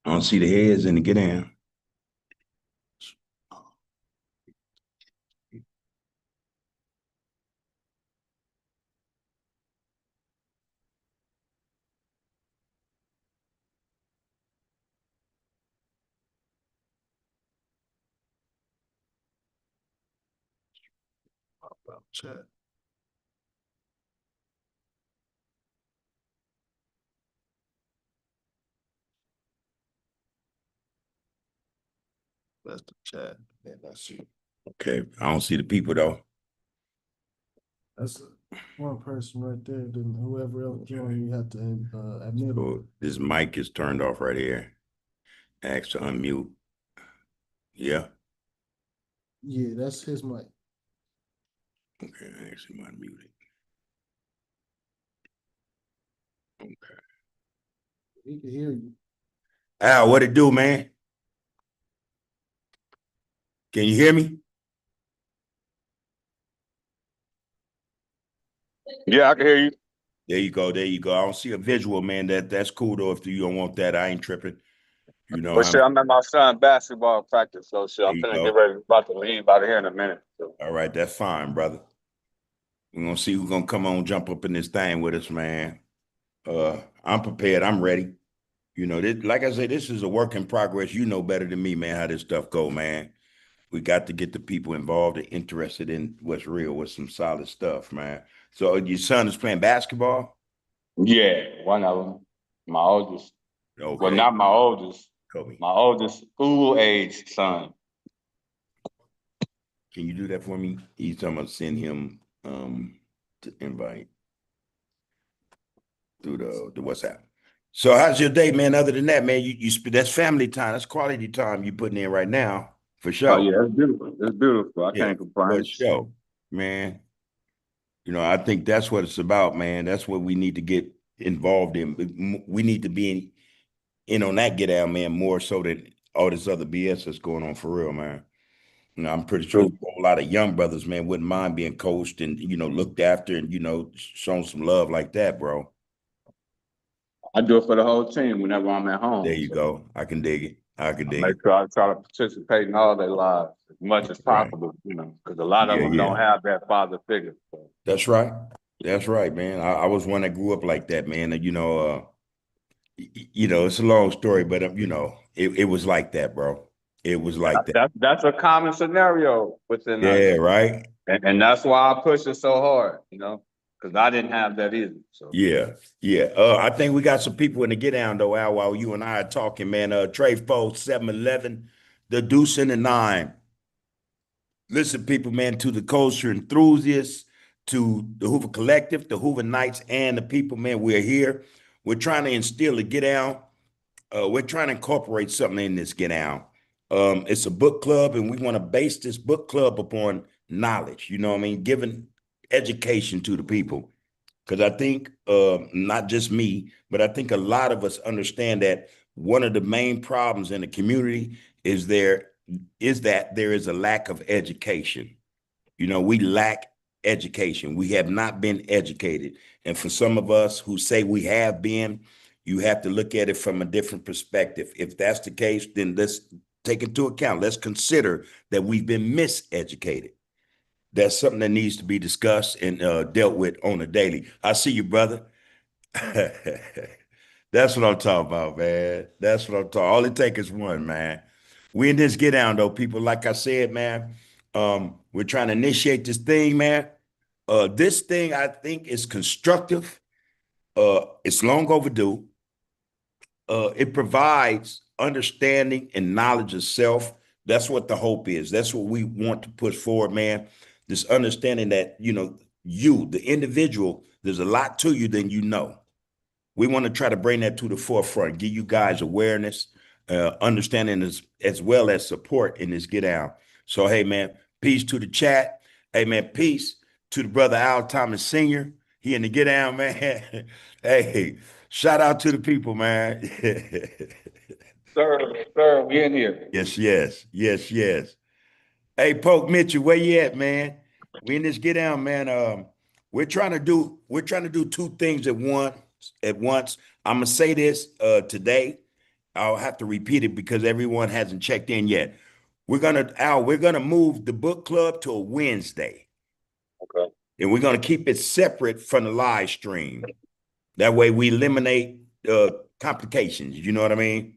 I don't see the heads in the get down. Chat. That's the chat. Yeah, that's it. Okay, I don't see the people though. That's one person right there. Then whoever else joined, you have to admit them. So this mic is turned off right here. Ask to unmute. Yeah. Yeah, that's his mic. Okay, I actually unmute it. Okay. He can hear you. Al, what it do, man? Can you hear me? Yeah, I can hear you. There you go. There you go. I don't see a visual, man. That's cool though. If you don't want that, I ain't tripping. You know, But shit, I'm at my son's basketball practice, so shit, there I'm you finna go. get ready, about to leave out of here in a minute. So. All right, that's fine, brother. We're gonna see who's gonna come on, jump up in this thing with us, man. I'm prepared. I'm ready. You know, this, like I said, this is a work in progress. You know better than me, man, how this stuff go, man. We got to get the people involved and interested in what's real with some solid stuff, man. So your son is playing basketball? Yeah, one of them, my oldest. Well, Okay, not my oldest, Kobe. my oldest school-age son. Can you do that for me? He's talking about send him to invite through the WhatsApp. So how's your day, man? Other than that, man, you that's family time. That's quality time you putting in right now, for Oh sure. yeah, that's beautiful. It's beautiful. I Yeah, can't for complain. sure, man. You know, I think that's what it's about, man. That's what we need to get involved in. We need to be in on that get out, man, more so than all this other BS that's going on for real, man. You know, I'm pretty sure True. a whole lot of young brothers, man, wouldn't mind being coached and, looked after and, shown some love like that, bro. I do it for the whole team whenever I'm at There home. you So go. I can dig it. I can I dig make it. sure I try to participate in all their lives as much as Right. possible, because a lot of Yeah, them yeah. don't have that father figure. So. That's right. That's right, man. I was one that grew up like that, man. And, it's a long story, but it was like that, bro. It was like that. That's a common scenario within Yeah, us. right. And that's why I push it so hard, because I didn't have that either. So Yeah, yeah. I think we got some people in the get down though, Al, while you and I are talking, man. Trey Foe, 7-Eleven, the Deuce and the Nine. Listen, people, man, to the culture enthusiasts, to the Hoover Collective, the Hoover Knights, and the people, man, we're here. We're trying to instill a get down. We're trying to incorporate something in this get down. It's a book club, and we want to base this book club upon knowledge. You know what I mean? Giving education to the people. Because I think not just me, but I think a lot of us understand that one of the main problems in the community is that there is a lack of education. You know, we lack education. We have not been educated. And for some of us who say we have been, you have to look at it from a different perspective. If that's the case, then let's take into account, let's consider that we've been miseducated. That's something that needs to be discussed and dealt with on a daily. I see you, brother. That's what I'm talking about, man. That's what I'm talking. All it takes is one, man. We in this get down though, people. Like I said, man, we're trying to initiate this thing, man. This thing I think is constructive. It's long overdue. It provides understanding and knowledge of self. That's what the hope is. That's what we want to push forward, man. This understanding that, you, the individual, there's a lot to you than you know. We want to try to bring that to the forefront, give you guys awareness, understanding as well as support in this get down. So, hey, man, peace to the chat. Hey, man, peace to the brother Al Thomas Sr. He in the get down, man. Hey, shout out to the people, man. sir, we in here. Yes, yes, yes, yes. Hey, Poke Mitchell, where you at, man? We in this get down, man. We're trying to do two things at once. I'm gonna say this today. I'll have to repeat it because everyone hasn't checked in yet. We're gonna move the book club to a Wednesday, Okay. and we're gonna keep it separate from the live stream. That way we eliminate complications. You know what I mean?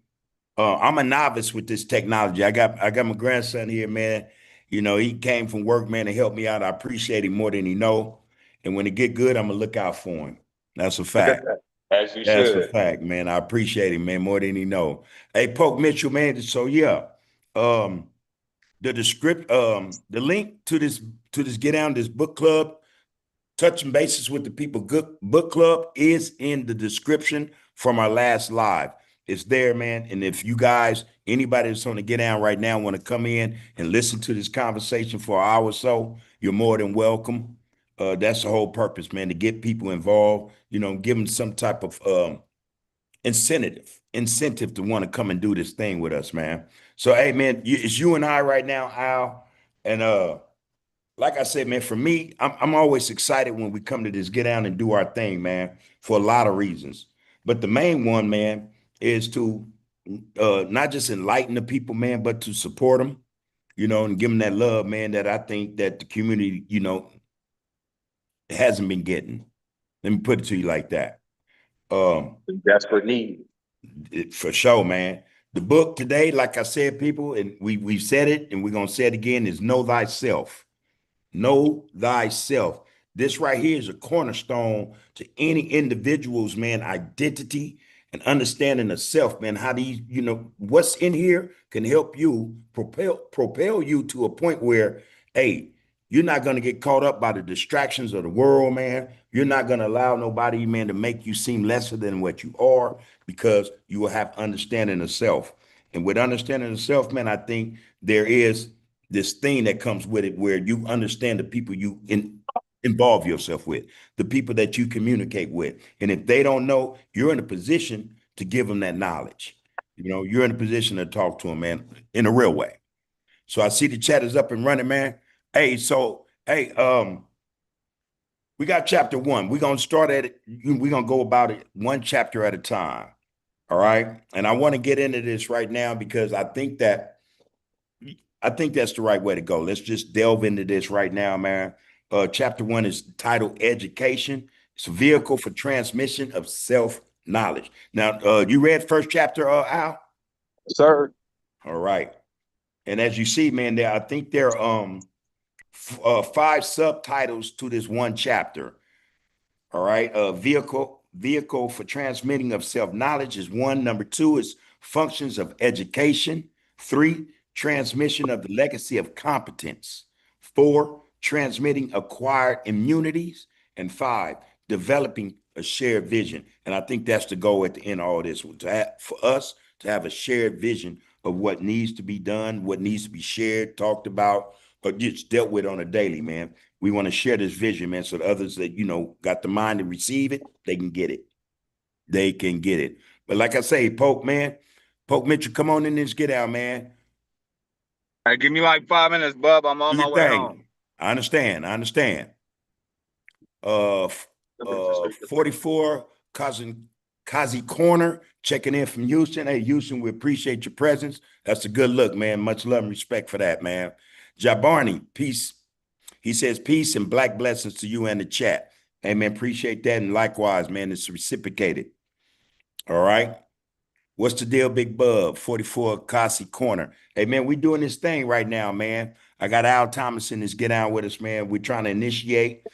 I'm a novice with this technology. I got my grandson here, man. You know, he came from work, man, to help me out. I appreciate him more than he know. And when it get good, I'm gonna look out for him. That's a fact. As you That's a should. fact, man. I appreciate him, man, more than he know. Hey, Poke Mitchell, man. So yeah, um, the link to this get down this book club, touching bases with the people good book club is in the description from our last live. It's there, man. And if you guys, anybody that's on the get down right now, want to come in and listen to this conversation for an hour or so, you're more than welcome. That's the whole purpose, man, to get people involved, you know, give them some type of incentive to want to come and do this thing with us, man. So, hey, man, it's you and I right now, Al. And like I said, man, for me, I'm always excited when we come to this get down and do our thing, man, for a lot of reasons. But the main one, man, is to not just enlighten the people, man, but to support them, you know, and give them that love, man, that I think that the community, you know, hasn't been getting. Let me put it to you like that. Um, Desperate need. for sure, man. The book today, like I said, people, and we've said it, and we're gonna say it again, is Know Thyself. Know thyself. This right here is a cornerstone to any individual's, man, identity and understanding of self, man. How these, you know, what's in here can help you propel you to a point where, hey, you're not going to get caught up by the distractions of the world, man. You're not going to allow nobody, man, to make you seem lesser than what you are because you will have understanding of self. And with understanding of self, man, I think there is this thing that comes with it where you understand the people involve yourself with, the people that you communicate with. And if they don't know, you're in a position to give them that knowledge. You know, you're in a position to talk to them, man, in a real way. So I see the chat is up and running, man. Hey, we got chapter one. We're gonna start at it. We're gonna go about it one chapter at a time. All right. And I want to get into this right now because I think that's the right way to go. Let's just delve into this right now, man. Chapter one is titled Education. It's a vehicle for transmission of self-knowledge. Now, you read first chapter, Al? Sir. All right. And as you see, man, I think there are five subtitles to this one chapter. All right. Vehicle for transmitting of self-knowledge is one. Number two is functions of education. Three, transmission of the legacy of competence. Four, transmitting acquired immunities. And five, developing a shared vision. And I think that's the goal at the end of all this, for us to have a shared vision of what needs to be done, what needs to be shared, talked about, or just dealt with on a daily, man. We want to share this vision, man, so that others that, you know, got the mind to receive it, they can get it. They can get it. But like I say, Pope, man, Pope Mitchell, come on in this get out, man. Hey, give me like 5 minutes, bub. I'm Do on my your way home. thing. I understand. I understand. Uh, 44 Kazi Corner checking in from Houston. Hey, Houston, we appreciate your presence. That's a good look, man. Much love and respect for that, man. Jabarni, peace. He says, peace and black blessings to you and the chat. Hey, man, appreciate that. And likewise, man, it's reciprocated. All right. What's the deal, Big Bub? 44 Kasi Corner. Hey, man, we doing this thing right now, man. I got Al Thomas in this get down with us, man. We're trying to initiate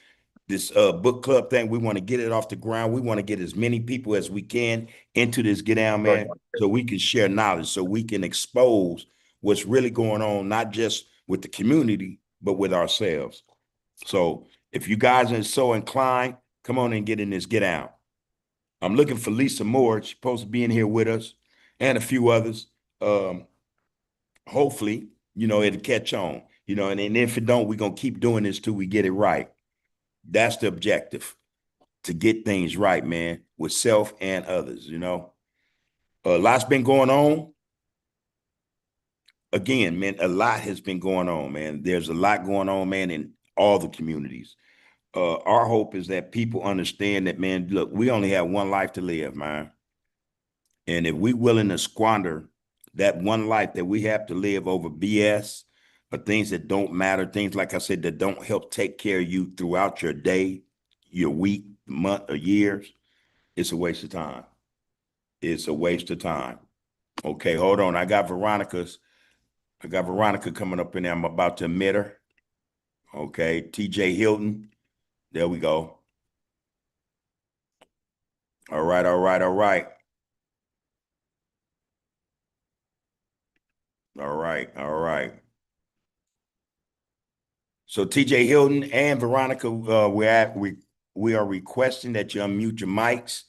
this book club thing. We want to get it off the ground. We want to get as many people as we can into this get down, man, so we can share knowledge, so we can expose what's really going on, not just with the community, but with ourselves. So if you guys are so inclined, come on and get in this get out. I'm looking for Lisa Moore. She's supposed to be in here with us and a few others. Um, hopefully, you know, it'll catch on, you know, and if it don't, we're going to keep doing this till we get it right. That's the objective, to get things right, man, with self and others, you know. A lot's been going on. Again, man, a lot has been going on, man. There's a lot going on, man, in all the communities. Our hope is that people understand that, man, look, we only have one life to live, man. And if we willing to squander that one life that we have to live over BS or things that don't matter, things like I said, that don't help take care of you throughout your day, your week, month, or years, it's a waste of time. It's a waste of time. Okay, hold on. I got Veronica coming up in there. I'm about to admit her. Okay, TJ Hilton. There we go. All right, all right, all right. All right, all right. So TJ Hilton and Veronica, we are requesting that you unmute your mics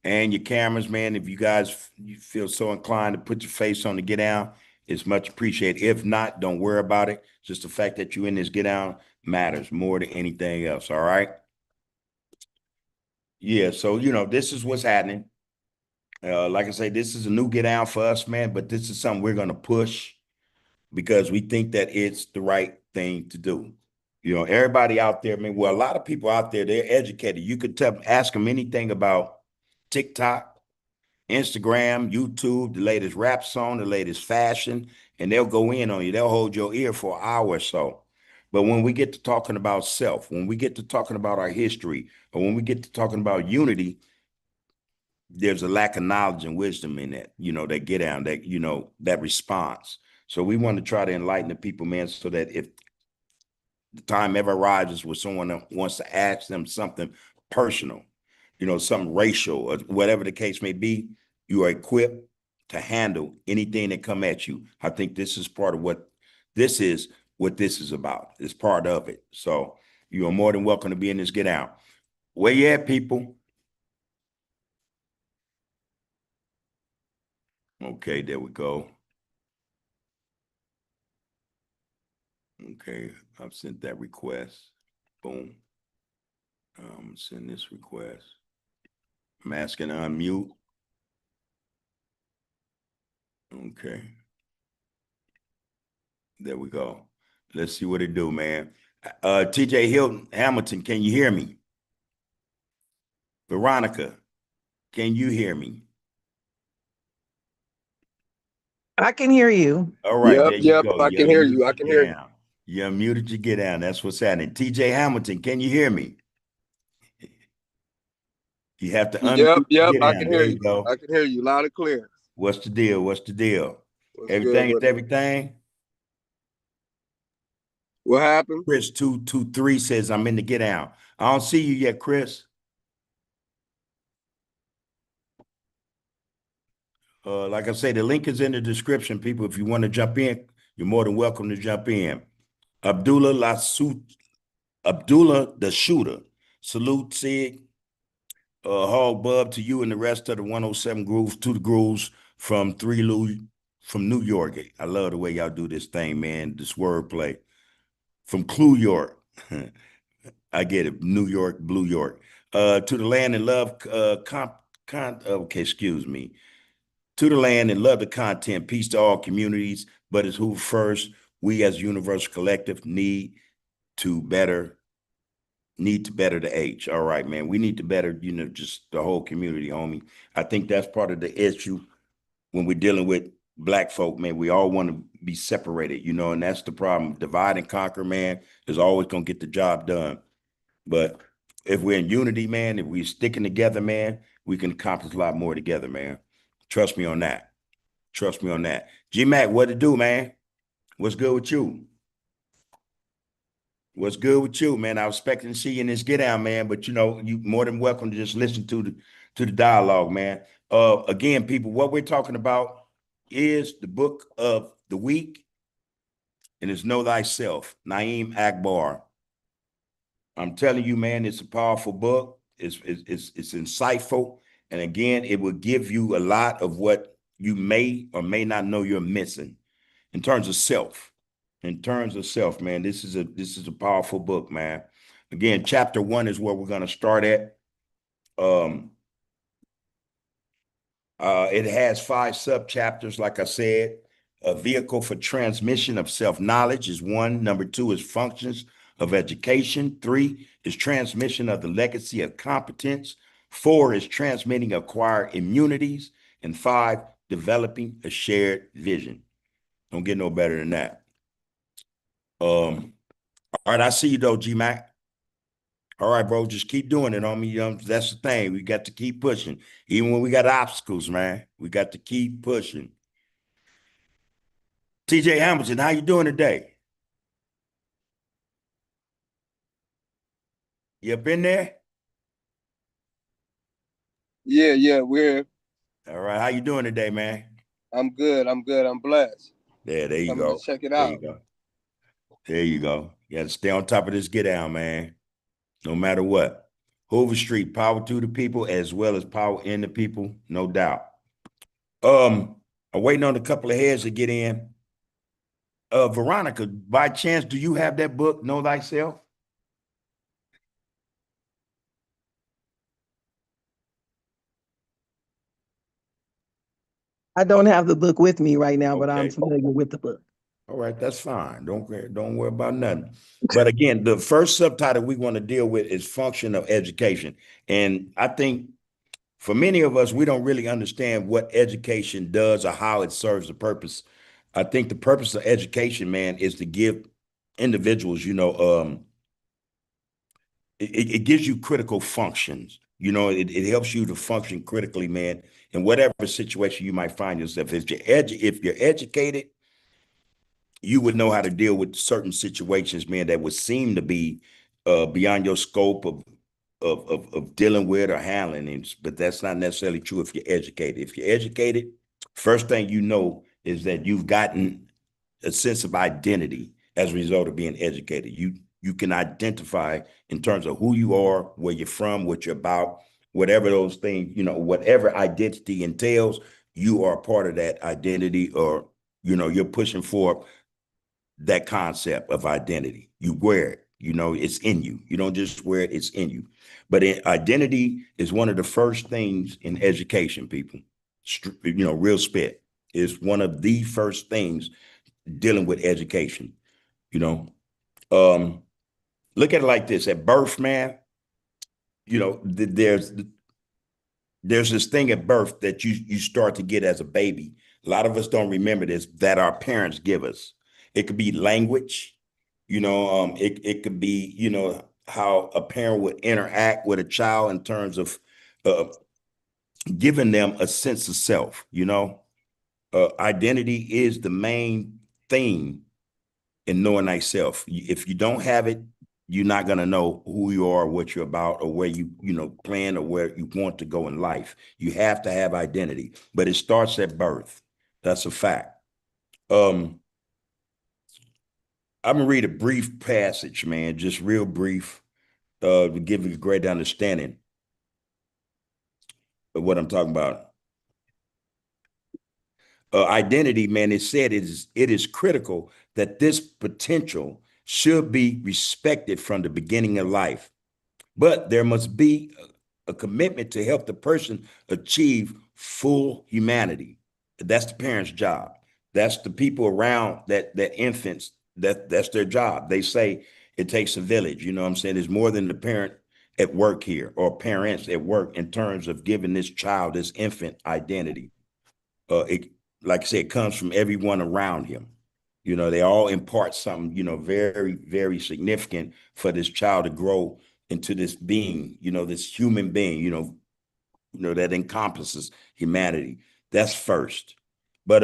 and your cameras, man. If you guys you feel so inclined to put your face on the get down, it's much appreciated. If not, don't worry about it. Just the fact that you're in this get down matters more than anything else. All right. Yeah. So this is what's happening. Like I say, this is a new get down for us, man. But this is something we're gonna push because we think that it's the right thing to do. Everybody out there, man, well, a lot of people out there, they're educated. You could ask them anything about TikTok, Instagram, YouTube, the latest rap song, the latest fashion, and they'll go in on you. They'll hold your ear for an hour or so. But when we get to talking about self, when we get to talking about our history, or when we get to talking about unity, there's a lack of knowledge and wisdom in that, that get down, that response. So we want to try to enlighten the people, man, so that if the time ever arises where someone wants to ask them something personal, something racial or whatever the case may be, you are equipped to handle anything that come at you. I think this is part of what this is about. It's part of it. So you are more than welcome to be in this get out. Where you at, people? Okay, there we go. Okay, I've sent that request. Boom. Send this request. I'm asking to unmute. Okay. There we go. Let's see what it do, man. TJ Hilton Hamilton, can you hear me? Veronica, can you hear me? I can hear you. All right, there you Yep, go. I You can hear unmuted you. I your can get hear you. down. You unmuted your get down. That's what's happening. TJ Hamilton, can you hear me? You have to unmute your Yep, get I down. can There hear you you. go. I can hear you loud and clear. What's the deal? What's the deal? What's good Everything is with it? everything. What happened? Chris 223 says I'm in the get down. I don't see you yet, Chris. Like I say, the link is in the description, people. If you want to jump in, you're more than welcome to jump in. Abdullah the shooter. Salute, Sig. Hog Bub to you and the rest of the 107 grooves, to the grooves from from New York. I love the way y'all do this thing, man. This wordplay. From Clue York. I get it. New York, Blue York. To the land and love okay, excuse me. To the land and love the content. Peace to all communities, but it's who first we as Universal Collective need to better the H. All right, man. We need to better, just the whole community, homie. I think that's part of the issue when we're dealing with Black folk, man. We all want to be separated, and that's the problem. Divide and conquer, man, is always going to get the job done. But if we're in unity, man, if we're sticking together, man, we can accomplish a lot more together, man. Trust me on that. Trust me on that. G-Mac, what to do, man? What's good with you? What's good with you, man? I was expecting to see you in this get down, man, but you more than welcome to just listen to the dialogue, man. Again, people, what we're talking about is the book of the week, and it's Know Thyself, Naeem Akbar. I'm telling you, man, it's a powerful book. It's insightful, and again, it will give you a lot of what you may or may not know you're missing in terms of self. In terms of self, man, this is a powerful book, man. Again, chapter 1 is where we're going to start at. It has 5 sub-chapters, like I said. A vehicle for transmission of self-knowledge is 1. Number 2 is functions of education. 3 is transmission of the legacy of competence. 4 is transmitting acquired immunities. And 5, developing a shared vision. Don't get no better than that. All right, I see you though, G Mac. All right, bro, just keep doing it, homie. That's the thing. We got to keep pushing. Even when we got obstacles, man. We got to keep pushing. TJ Hamilton, how you doing today? You up in there? Yeah, we're All right, how you doing today, man? I'm good. I'm blessed. There you Coming to go. check it There you out. go. There you go. You got to stay on top of this get down, man. No matter what. Hoover Street, power to the people as well as power in the people, no doubt. I'm waiting on a couple of heads to get in. Veronica, by chance, do you have that book, Know Thyself? I don't have the book with me right now, but I'm Okay. familiar with the book. All right, that's fine. Don't worry about nothing. But again, the first subtitle we want to deal with is function of education. And I think for many of us, we don't really understand what education does or how it serves a purpose. I think the purpose of education, man, is to give individuals, it gives you critical functions. It helps you to function critically, man, in whatever situation you might find yourself. If you're educated, you would know how to deal with certain situations, man, that would seem to be beyond your scope of dealing with or handling things. But that's not necessarily true if you're educated. If you're educated, first thing you know is that you've gotten a sense of identity as a result of being educated. You can identify in terms of who you are, where you're from, what you're about, whatever those things, whatever identity entails, you are a part of that identity, or you're pushing for that concept of identity. You wear it, it's in you. You don't just wear it, it's in you. But identity is one of the first things in education, people. Real spit is one of the first things dealing with education. You know, um, Look at it like this: at birth, man, there's this thing at birth that you start to get as a baby. A lot of us don't remember this, that our parents give us. It could be language, it could be, how a parent would interact with a child in terms of uh, giving them a sense of self. Identity is the main thing in knowing thyself. If you don't have it, you're not going to know who you are, what you're about, or where you plan, or where you want to go in life. You have to have identity, but it starts at birth. That's a fact. I'm gonna read a brief passage, man, just real brief, to give you a great understanding of what I'm talking about. Identity, man, it is critical that this potential should be respected from the beginning of life. But there must be a commitment to help the person achieve full humanity. That's the parents' job. That's the people around that infants, that's their job. They say it takes a village. You know what I'm saying? There's more than the parent at work here, or parents at work, in terms of giving this child, this infant, identity. It, like I said, it comes from everyone around him. They all impart something, very, very significant for this child to grow into this being, this human being, that encompasses humanity. That's first. But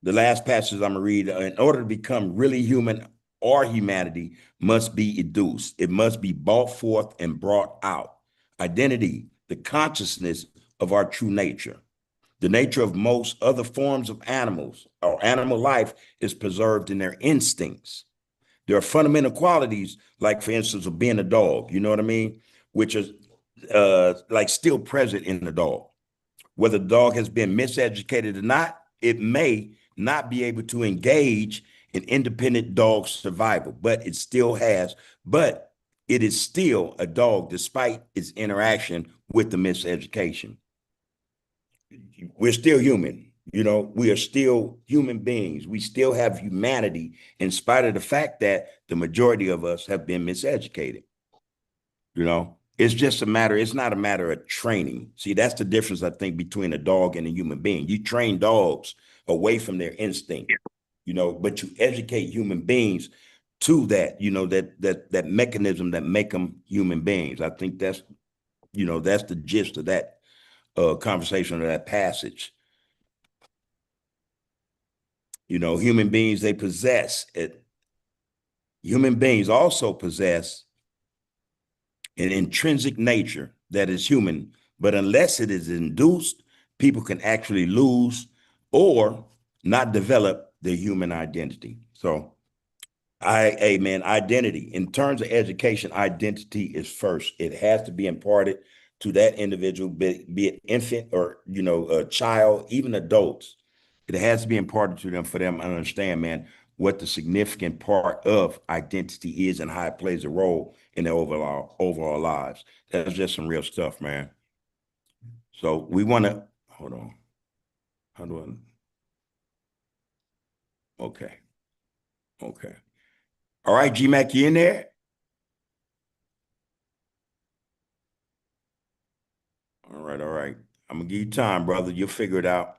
the last passage I'm gonna read, in order to become really human, or humanity must be educed. It must be brought forth and brought out. Identity, the consciousness of our true nature. The nature of most other forms of animals or animal life is preserved in their instincts. There are fundamental qualities, like, for instance, of being a dog, you know what I mean? Which is like still present in the dog. Whether the dog has been miseducated or not, it may not be able to engage in independent dog survival, but it is still a dog despite its interaction with the miseducation. We're still human. We are still human beings. We still have humanity, in spite of the fact that the majority of us have been miseducated. It's just a matter, it's not a matter of training. See, that's the difference, I think, between a dog and a human being. You train dogs away from their instinct, but you educate human beings to that, that mechanism that make them human beings. I think that's the gist of that conversation, of that passage. Human beings, they possess it. Human beings also possess an intrinsic nature that is human, but unless it is induced, people can actually lose or not develop their human identity. So hey man, identity. In terms of education, identity is first. It has to be imparted to that individual, be it infant or a child, even adults. It has to be imparted to them for them to understand, man, what the significant part of identity is and how it plays a role in their overall lives. That's just some real stuff, man. So we want to hold on. How do I? Okay. Okay. All right, G-Mac, you in there? All right, all right. I'm gonna give you time, brother. You'll figure it out.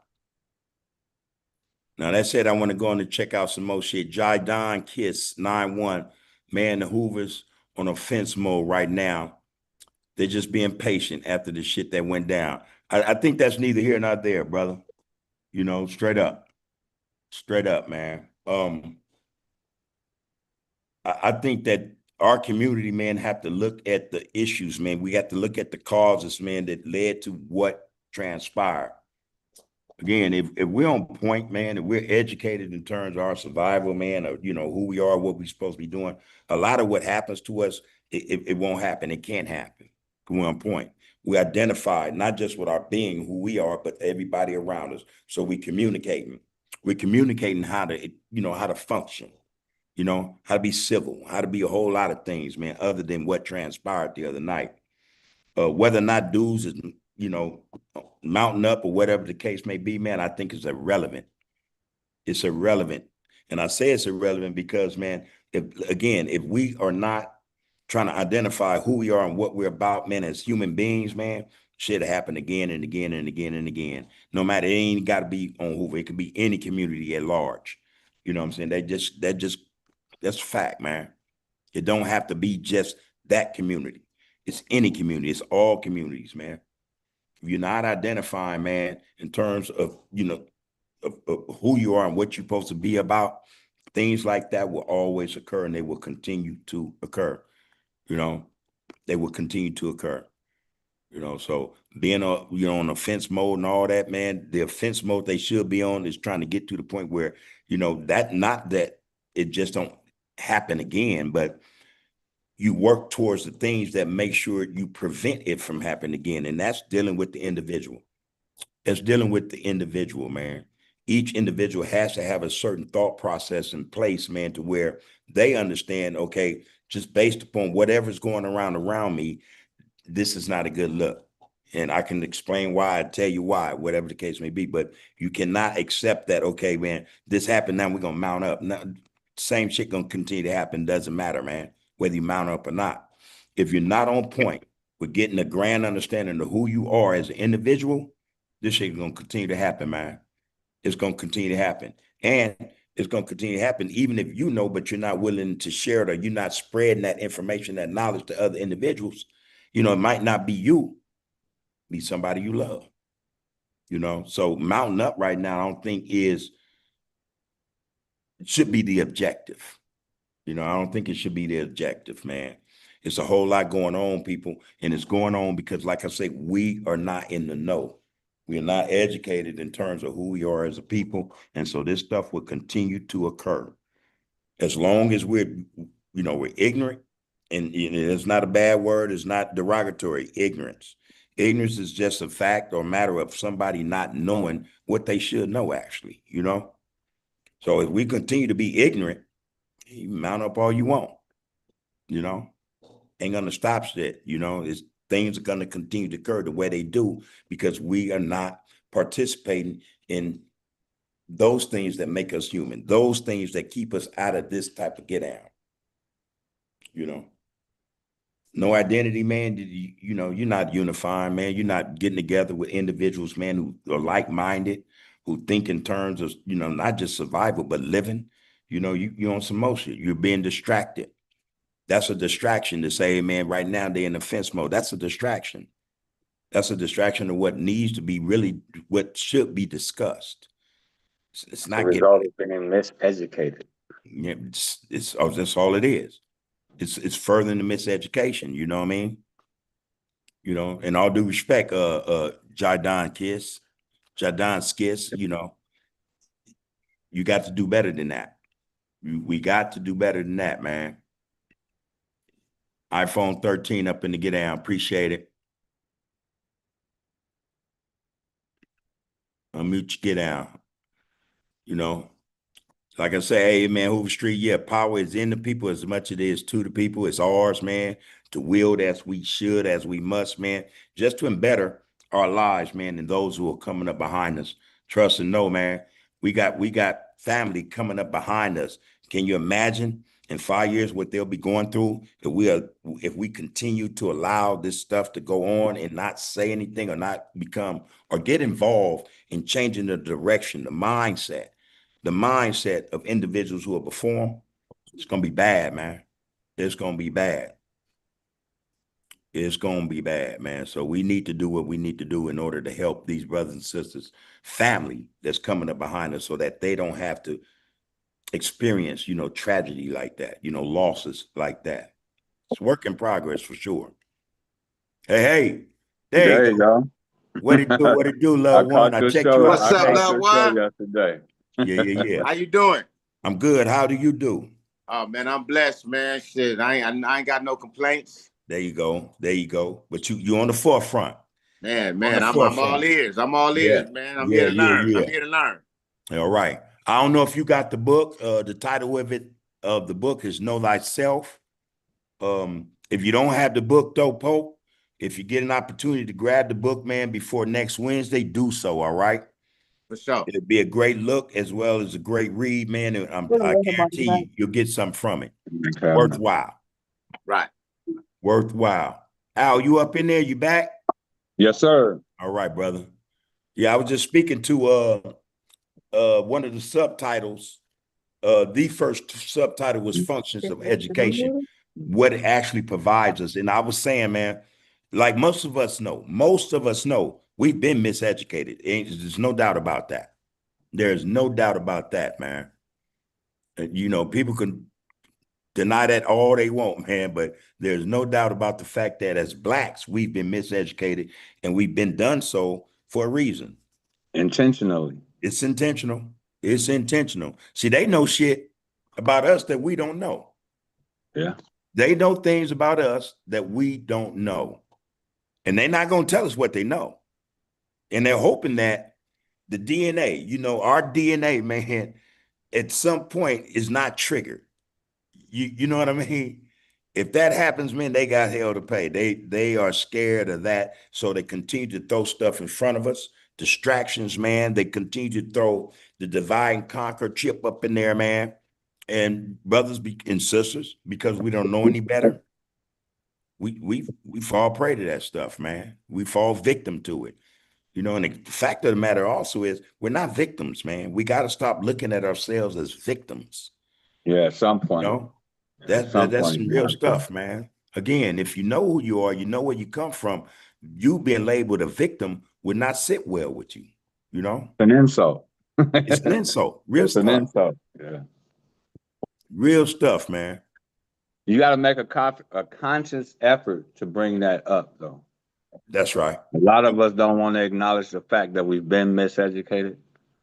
Now that said, I want to go on and check out some more shit. Jai Don Kiss 9-1. Man, the Hoovers on offense mode right now. They're just being patient after the shit that went down. I think that's neither here nor there, brother. Straight up. Straight up, man. I think that our community, man, have to look at the issues, man. We have to look at the causes, man, that led to what transpired. Again, if we're on point, man, if we're educated in terms of our survival, man, or who we are, what we're supposed to be doing, a lot of what happens to us, it won't happen. It can't happen. We're on point. We identify not just with our being, who we are, but everybody around us. So we communicating. We're communicating how to function, how to be civil, how to be a whole lot of things, man, other than what transpired the other night. Whether or not dudes is, mounting up or whatever the case may be, man, I think is irrelevant. It's irrelevant. And I say it's irrelevant because, man, if we are not trying to identify who we are and what we're about, man, as human beings, man, shit happen again and again and again and again. No matter, it ain't got to be on Hoover. It could be any community at large. You know what I'm saying? That's a fact, man. It don't have to be just that community. It's any community. It's all communities, man. If you're not identifying, man, in terms of, of who you are and what you're supposed to be about, things like that will always occur and they will continue to occur. They will continue to occur. So being on offense mode and all that, man, the offense mode they should be on is trying to get to the point where, that not that it just don't happen again, but you work towards the things that make sure you prevent it from happening again. And that's dealing with the individual. It's dealing with the individual, man. Each individual has to have a certain thought process in place, man, to where they understand, okay, just based upon whatever's going around me, this is not a good look. And I can explain why, I tell you why, whatever the case may be, but you cannot accept that, okay, man, this happened, now we're going to mount up. Now, same shit going to continue to happen. Doesn't matter, man, whether you mount up or not. If you're not on point with getting a grand understanding of who you are as an individual, this shit is going to continue to happen, man. It's going to continue to happen. And it's going to continue to happen even if you know, but you're not willing to share it or you're not spreading that information, that knowledge to other individuals. It might not be you, be somebody you love. So mounting up right now, I don't think should be the objective. I don't think it should be the objective, man. It's a whole lot going on, people, and it's going on because, like I say, we are not in the know. We are not educated in terms of who we are as a people, and so this stuff will continue to occur as long as we're ignorant. And it's not a bad word. It's not derogatory. Ignorance. Ignorance is just a fact or a matter of somebody not knowing what they should know, actually. So if we continue to be ignorant, you mount up all you want. Ain't gonna stop shit. Things are gonna continue to occur the way they do because we are not participating in those things that make us human, those things that keep us out of this type of get out. No identity, man. You know, you're not unifying, man. You're not getting together with individuals, man, who are like-minded, who think in terms of, you know, not just survival, but living. You know, you're on some motion. You're being distracted. That's a distraction to say, hey, man, right now they're in defense mode. That's a distraction. That's a distraction of what needs to be really, what should be discussed. It's The not getting, result of being miseducated. yeah, oh, that's all it is. It's furthering the miseducation. You know what I mean? You know, in all due respect, Jadon Skis, you know, you got to do better than that. We got to do better than that, man. iPhone 13 up in the get down. Appreciate it. Unmute your get down. You know, like I say, hey man, Hoover Street, yeah, power is in the people as much as it is to the people. It's ours, man, to wield as we should, as we must, man, just to better our lives, man, and those who are coming up behind us. Trust and know, man, we got family coming up behind us. Can you imagine in 5 years what they'll be going through if we continue to allow this stuff to go on and not say anything or not become or get involved in changing the direction, the mindset of individuals who are perform, it's gonna be bad, man. It's gonna be bad. It's gonna be bad, man. So we need to do what we need to do in order to help these brothers and sisters, family that's coming up behind us, so that they don't have to experience, you know, tragedy like that, you know, losses like that. It's work in progress for sure. Hey, there you There go. you go. What it do? What it do, I loved one? caught I your checked you show. out What's I up, today. caught love your show one? yesterday. Yeah, yeah, yeah. How you doing? I'm good. How do you do? Oh man, I'm blessed, man. Shit, I ain't got no complaints. There you go. There you go. But you on the forefront. Man, On the I'm all forefront. ears. I'm all Yeah. ears, man. I'm Yeah, here to yeah, learn. I'm yeah. here to learn. All right. I don't know if you got the book. The title of the book is Know Thyself. If you don't have the book though, Pope, if you get an opportunity to grab the book, man, before next Wednesday, do so. All right. For sure. It'll be a great look as well as a great read, man. And I guarantee you'll get something from it. Okay. Worthwhile. Right. Worthwhile. Al, you up in there? You back? Yes, sir. All right, brother. Yeah, I was just speaking to one of the subtitles. The first subtitle was Functions of Education, what it actually provides us. And I was saying, man, like most of us know, we've been miseducated. There's no doubt about that. There's no doubt about that, man. You know, people can deny that all they want, man, but there's no doubt about the fact that as blacks, we've been miseducated and we've been done so for a reason. Intentionally. It's intentional. It's intentional. See, they know shit about us that we don't know. Yeah. They know things about us that we don't know. And they're not going to tell us what they know. And they're hoping that the DNA, you know, our DNA, man, at some point is not triggered. You know what I mean? If that happens, man, they got hell to pay. They are scared of that. So they continue to throw stuff in front of us. Distractions, man. They continue to throw the divide and conquer chip up in there, man. And brothers and sisters, because we don't know any better, we fall prey to that stuff, man. We fall victim to it. You know, and the fact of the matter also is we're not victims, man. We got to stop looking at ourselves as victims. Yeah, at some You point. know, At some that's point. some real stuff, man. Again, if you know who you are, you know where you come from, you being labeled a victim would not sit well with you, you know? It's an insult. It's an insult. Real It's an stuff. insult. Yeah. Real stuff, man. You got to make a conscious effort to bring that up, though. That's right. A lot of us don't want to acknowledge the fact that we've been miseducated.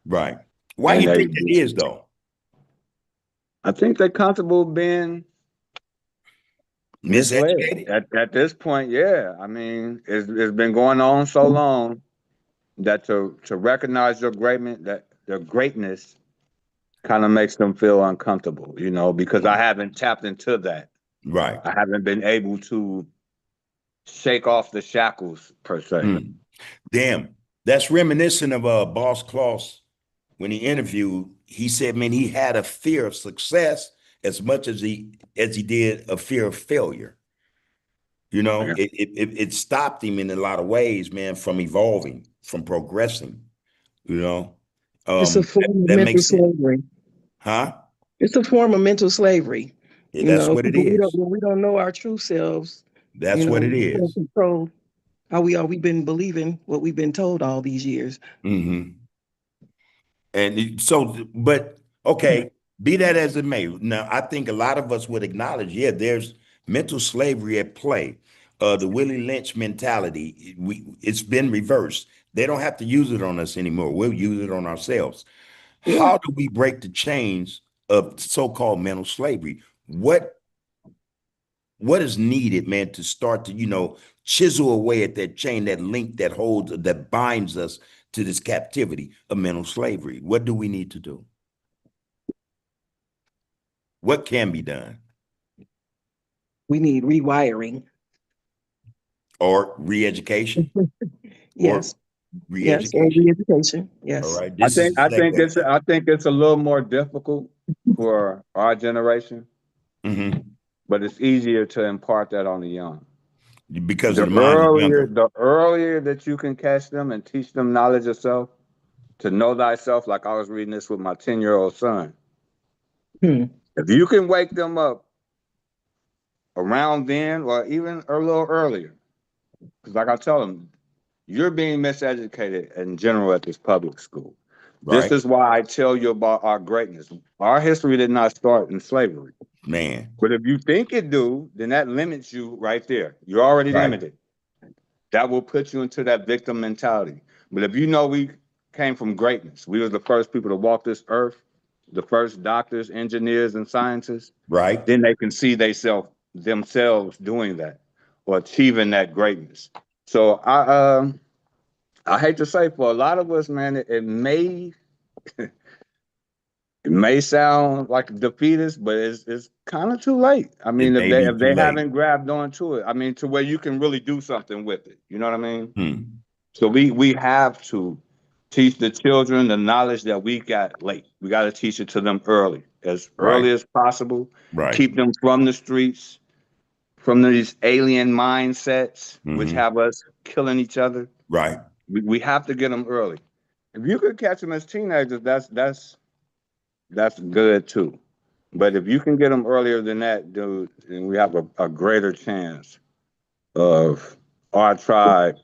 Right. Why And you think that is, though? I think they're comfortable being misled. Miseducated? At this point, yeah. I mean, it's been going on so long that to recognize their greatness kind of makes them feel uncomfortable, you know, because I haven't tapped into that. Right. I haven't been able to shake off the shackles per se. Damn. That's reminiscent of Boss Kloss when he interviewed. He said, man, he had a fear of success as much as he did a fear of failure. You know, Yeah. it stopped him in a lot of ways, man, from evolving, from progressing. You know, It's a form of that mental makes sense, slavery. huh? It's a form of mental slavery. Yeah, that's what it Because is. when we don't know our true selves, That's what it we can't is. control how we been believing what we've been told all these years. Hmm. But okay, be that as it may. Now, I think a lot of us would acknowledge, yeah, there's mental slavery at play. The Willie Lynch mentality, it's been reversed. They don't have to use it on us anymore. We'll use it on ourselves. Yeah, How do we break the chains of so-called mental slavery? What is needed, man, to start to, chisel away at that chain, that link that holds, that binds us to this captivity of mental slavery? What do we need to do? What can be done? we need rewiring. Or re-education? Or Yes, yes, or re-education? re-education. All Yes. right, this is the segue. I think it's a little more difficult for our generation, Hmm. but it's easier to impart that on the young. Because of the mind is younger. The earlier that you can catch them and teach them knowledge of self, to know thyself, like I was reading this with my 10-year-old son. Hmm. If you can wake them up around then or even a little earlier, because like I tell them, you're being miseducated in general at this public school. This Right? is why I tell you about our greatness. Our history did not start in slavery. Man. But if you think it do, then that limits you right there. You're already Right. limited. That will put you into that victim mentality. But if you know we came from greatness, we were the first people to walk this earth, the first doctors, engineers, and scientists, Right. then they can see themselves doing that or achieving that greatness. So I hate to say for a lot of us, man, it may sound like defeatist, but it's kind of too late. I It mean, may be if too they late. haven't grabbed onto it, I mean, to where you can really do something with it. You know what I mean? Hmm. So we have to teach the children the knowledge that we got late. We got to teach it to them Right. early as possible. Right. Keep them from the streets, from these alien mindsets, which Hmm. have us killing each other. Right. We have to get them early. If you could catch them as teenagers, that's good too. But if you can get them earlier than that, dude, then we have a greater chance of our tribe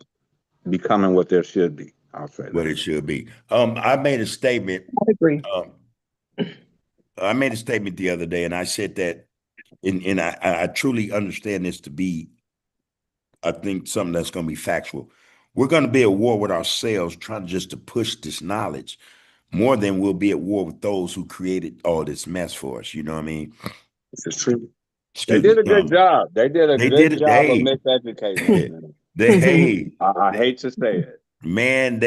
becoming what there should be. I'll say What that. it should be. I made a statement. I agree. Um, I made a statement the other day, and I said that, and I truly understand this to be, I think, something that's going to be factual. We're going to be at war with ourselves, trying just to push this knowledge more than we'll be at war with those who created all this mess for us. You know what I mean? This is true. They Excuse did me. a good job. They did a They did good it. job of Hey, miseducating us, man. hey, I hate to say it. man,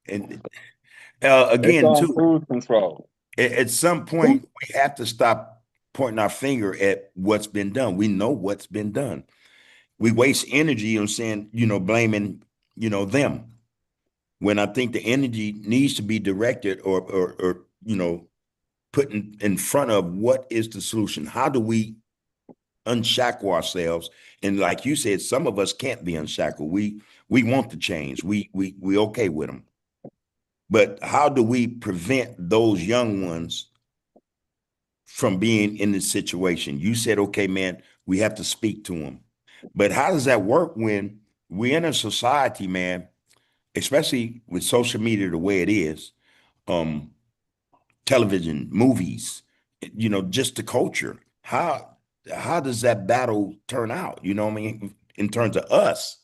and It's again on too. cruise control. At some point, we have to stop pointing our finger at what's been done. We know what's been done. We waste energy on saying, blaming, them. When I think the energy needs to be directed or put in front of what is the solution. How do we unshackle ourselves? And like you said, some of us can't be unshackled. We want the change. We okay with them. But how do we prevent those young ones from being in this situation? You said, okay, man, we have to speak to them. But how does that work when we're in a society, man, especially with social media the way it is, um, television, movies, just the culture. How does that battle turn out? You know what I mean? In terms of us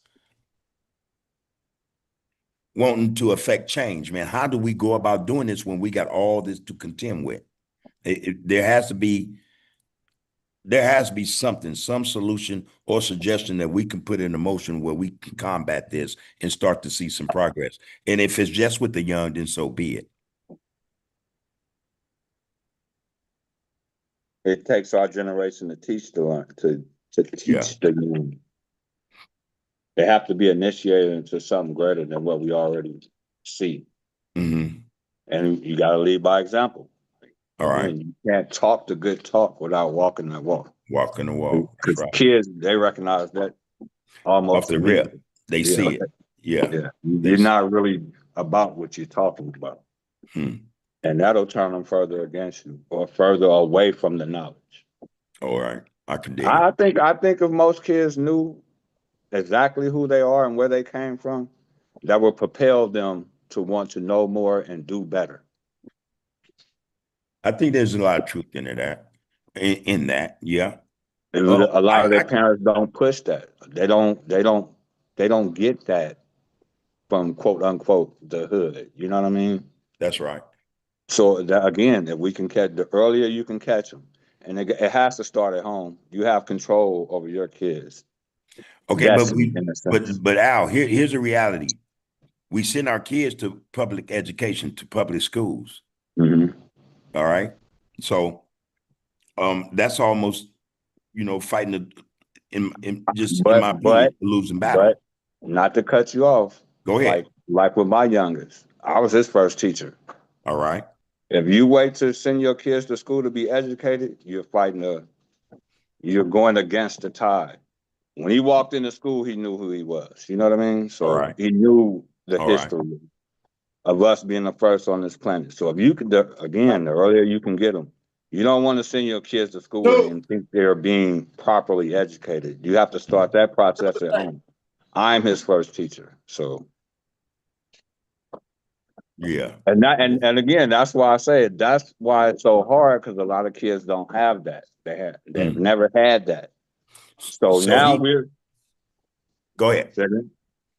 wanting to affect change, man. How do we go about doing this when we got all this to contend with? There has to be something, some solution or suggestion that we can put into motion where we can combat this and start to see some progress. And if it's just with the young, then so be it. It takes our generation to teach to Yeah. teach the young. They have to be initiated into something greater than what we already see. Hmm. And you got to lead by example. All right. Again, you can't talk the good talk without walking that walk. Walking the walk. That's Because right. kids, they recognize that Off almost the rip, immediately. they Yeah, see it. Yeah. yeah. They You're see. not really about what you're talking about. Hmm. And that'll turn them further against you or further away from the knowledge. All right. I can dig it. I think if most kids knew exactly who they are and where they came from, that would propel them to want to know more and do better. I think there's a lot of truth in that. In that, yeah. And Oh, a lot of their I parents don't push that. They don't get that from quote unquote the hood. You know what I mean? that's right. So that again, if we can catch the earlier you can catch them, and it has to start at home. You have control over your kids' Okay, destiny in a sense. but Al, here's a reality. We send our kids to public education, to public schools. Mhm. All right. So that's almost, fighting in my opinion, But a losing battle. but not to cut you off, Go ahead. like with my youngest, I was his first teacher. All right. If you wait to send your kids to school to be educated, you're going against the tide. When he walked into school, he knew who he was. You know what I mean? All So right. he knew the All right. history of us being the first on this planet. So if you could, again, the earlier you can get them, you don't want to send your kids to school and think they're being properly educated. You have to start that process at home. I'm his first teacher. So, Yeah. and again, that's why I say it. That's why it's so hard because a lot of kids don't have that. They've Mm. never had that. So So now we're go ahead.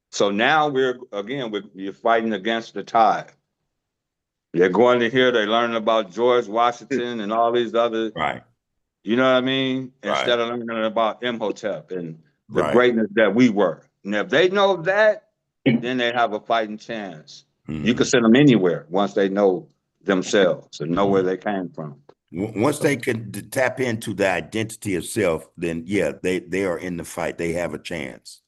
so now you're fighting against the tide. They're going to hear, they're learning about George Washington and all these other, Right. you know what I mean? Right. Instead of learning about Imhotep and the Right. greatness that we were. And if they know that, then they have a fighting chance. You can Mhm. send them anywhere once they know themselves and know where Mhm. they came from. Once they can tap into the identity of self, then yeah, they are in the fight. They have a chance.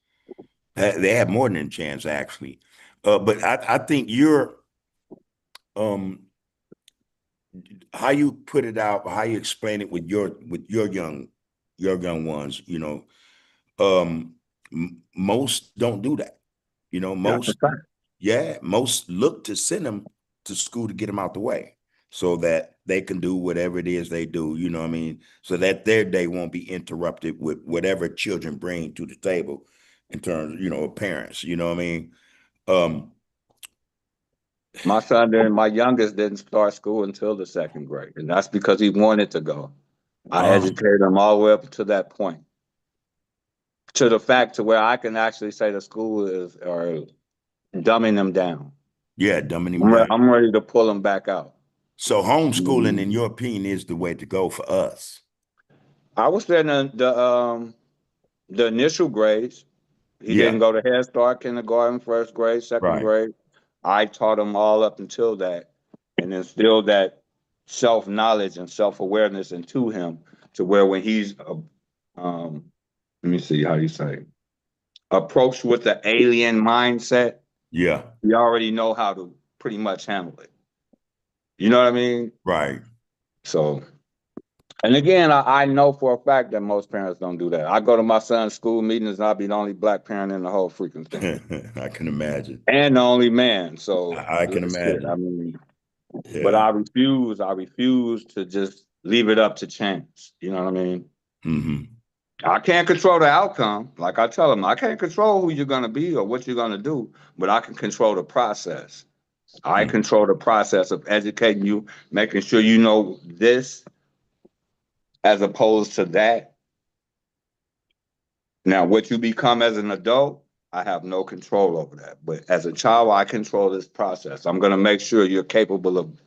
They have more than a chance, actually. But I think um how you put it out, how you explain it with your young ones, most don't do that. That's a Most, fact. yeah, most look to send them to school to get them out the way so that they can do whatever it is they do, you know what I mean? So that their day won't be interrupted with whatever children bring to the table in terms, of parents, you know what I mean? Um, My youngest didn't start school until the second grade, and that's because he wanted to go. I um, educated him all the way up to that point, to the fact to where I can actually say the school is or dumbing them down. yeah, dumbing him down. I'm ready to pull them back out. So homeschooling, in Mm. your opinion, is the way to go for us. I was there in the initial grades. He Yeah, didn't go to Head Start, kindergarten, first grade, second right. grade. I taught him all up until that, and instilled that self knowledge and self awareness into him to where when he's um, let me see how you say approached with the alien mindset, Yeah, you already know how to pretty much handle it. You know what I mean? right. So, and again, I know for a fact that most parents don't do that. I go to my son's school meetings, and I'll be the only black parent in the whole freaking thing, I can imagine. and the only man. So, I can shit, I imagine. mean, but Yeah. I refuse to just leave it up to chance. You know what I mean? Hmm. I can't control the outcome. Like I tell them, I can't control who you're going to be or what you're going to do, but I can control the process. I control the process of educating you, making sure you know this as opposed to that. Now, what you become as an adult, I have no control over that. But as a child, I control this process. I'm going to make sure you're capable of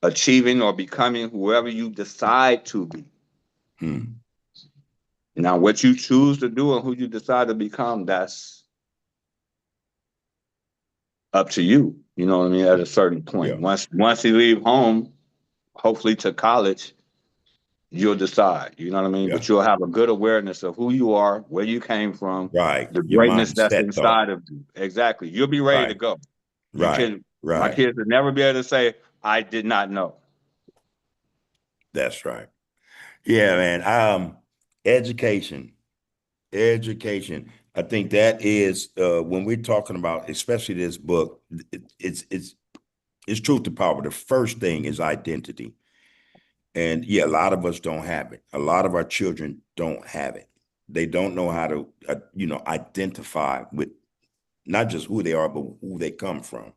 achieving or becoming whoever you decide to be. Hmm. Now, what you choose to do and who you decide to become, that's up to you. You know what I mean? At a certain point, Yeah, once you leave home, hopefully to college, you'll decide. You know what I mean? yeah. But you'll have a good awareness of who you are, where you came from, Right. the Your greatness that's mindset, though. inside of you. Exactly. You'll be ready to Right, go. You right, can. My right. kids will never be able to say, "I did not know." That's right. Yeah, man. Education. Education. I think that is when we're talking about, especially this book, it's truth to power. The first thing is identity. And yeah, a lot of us don't have it. A lot of our children don't have it. They don't know how to, identify with not just who they are, but who they come from.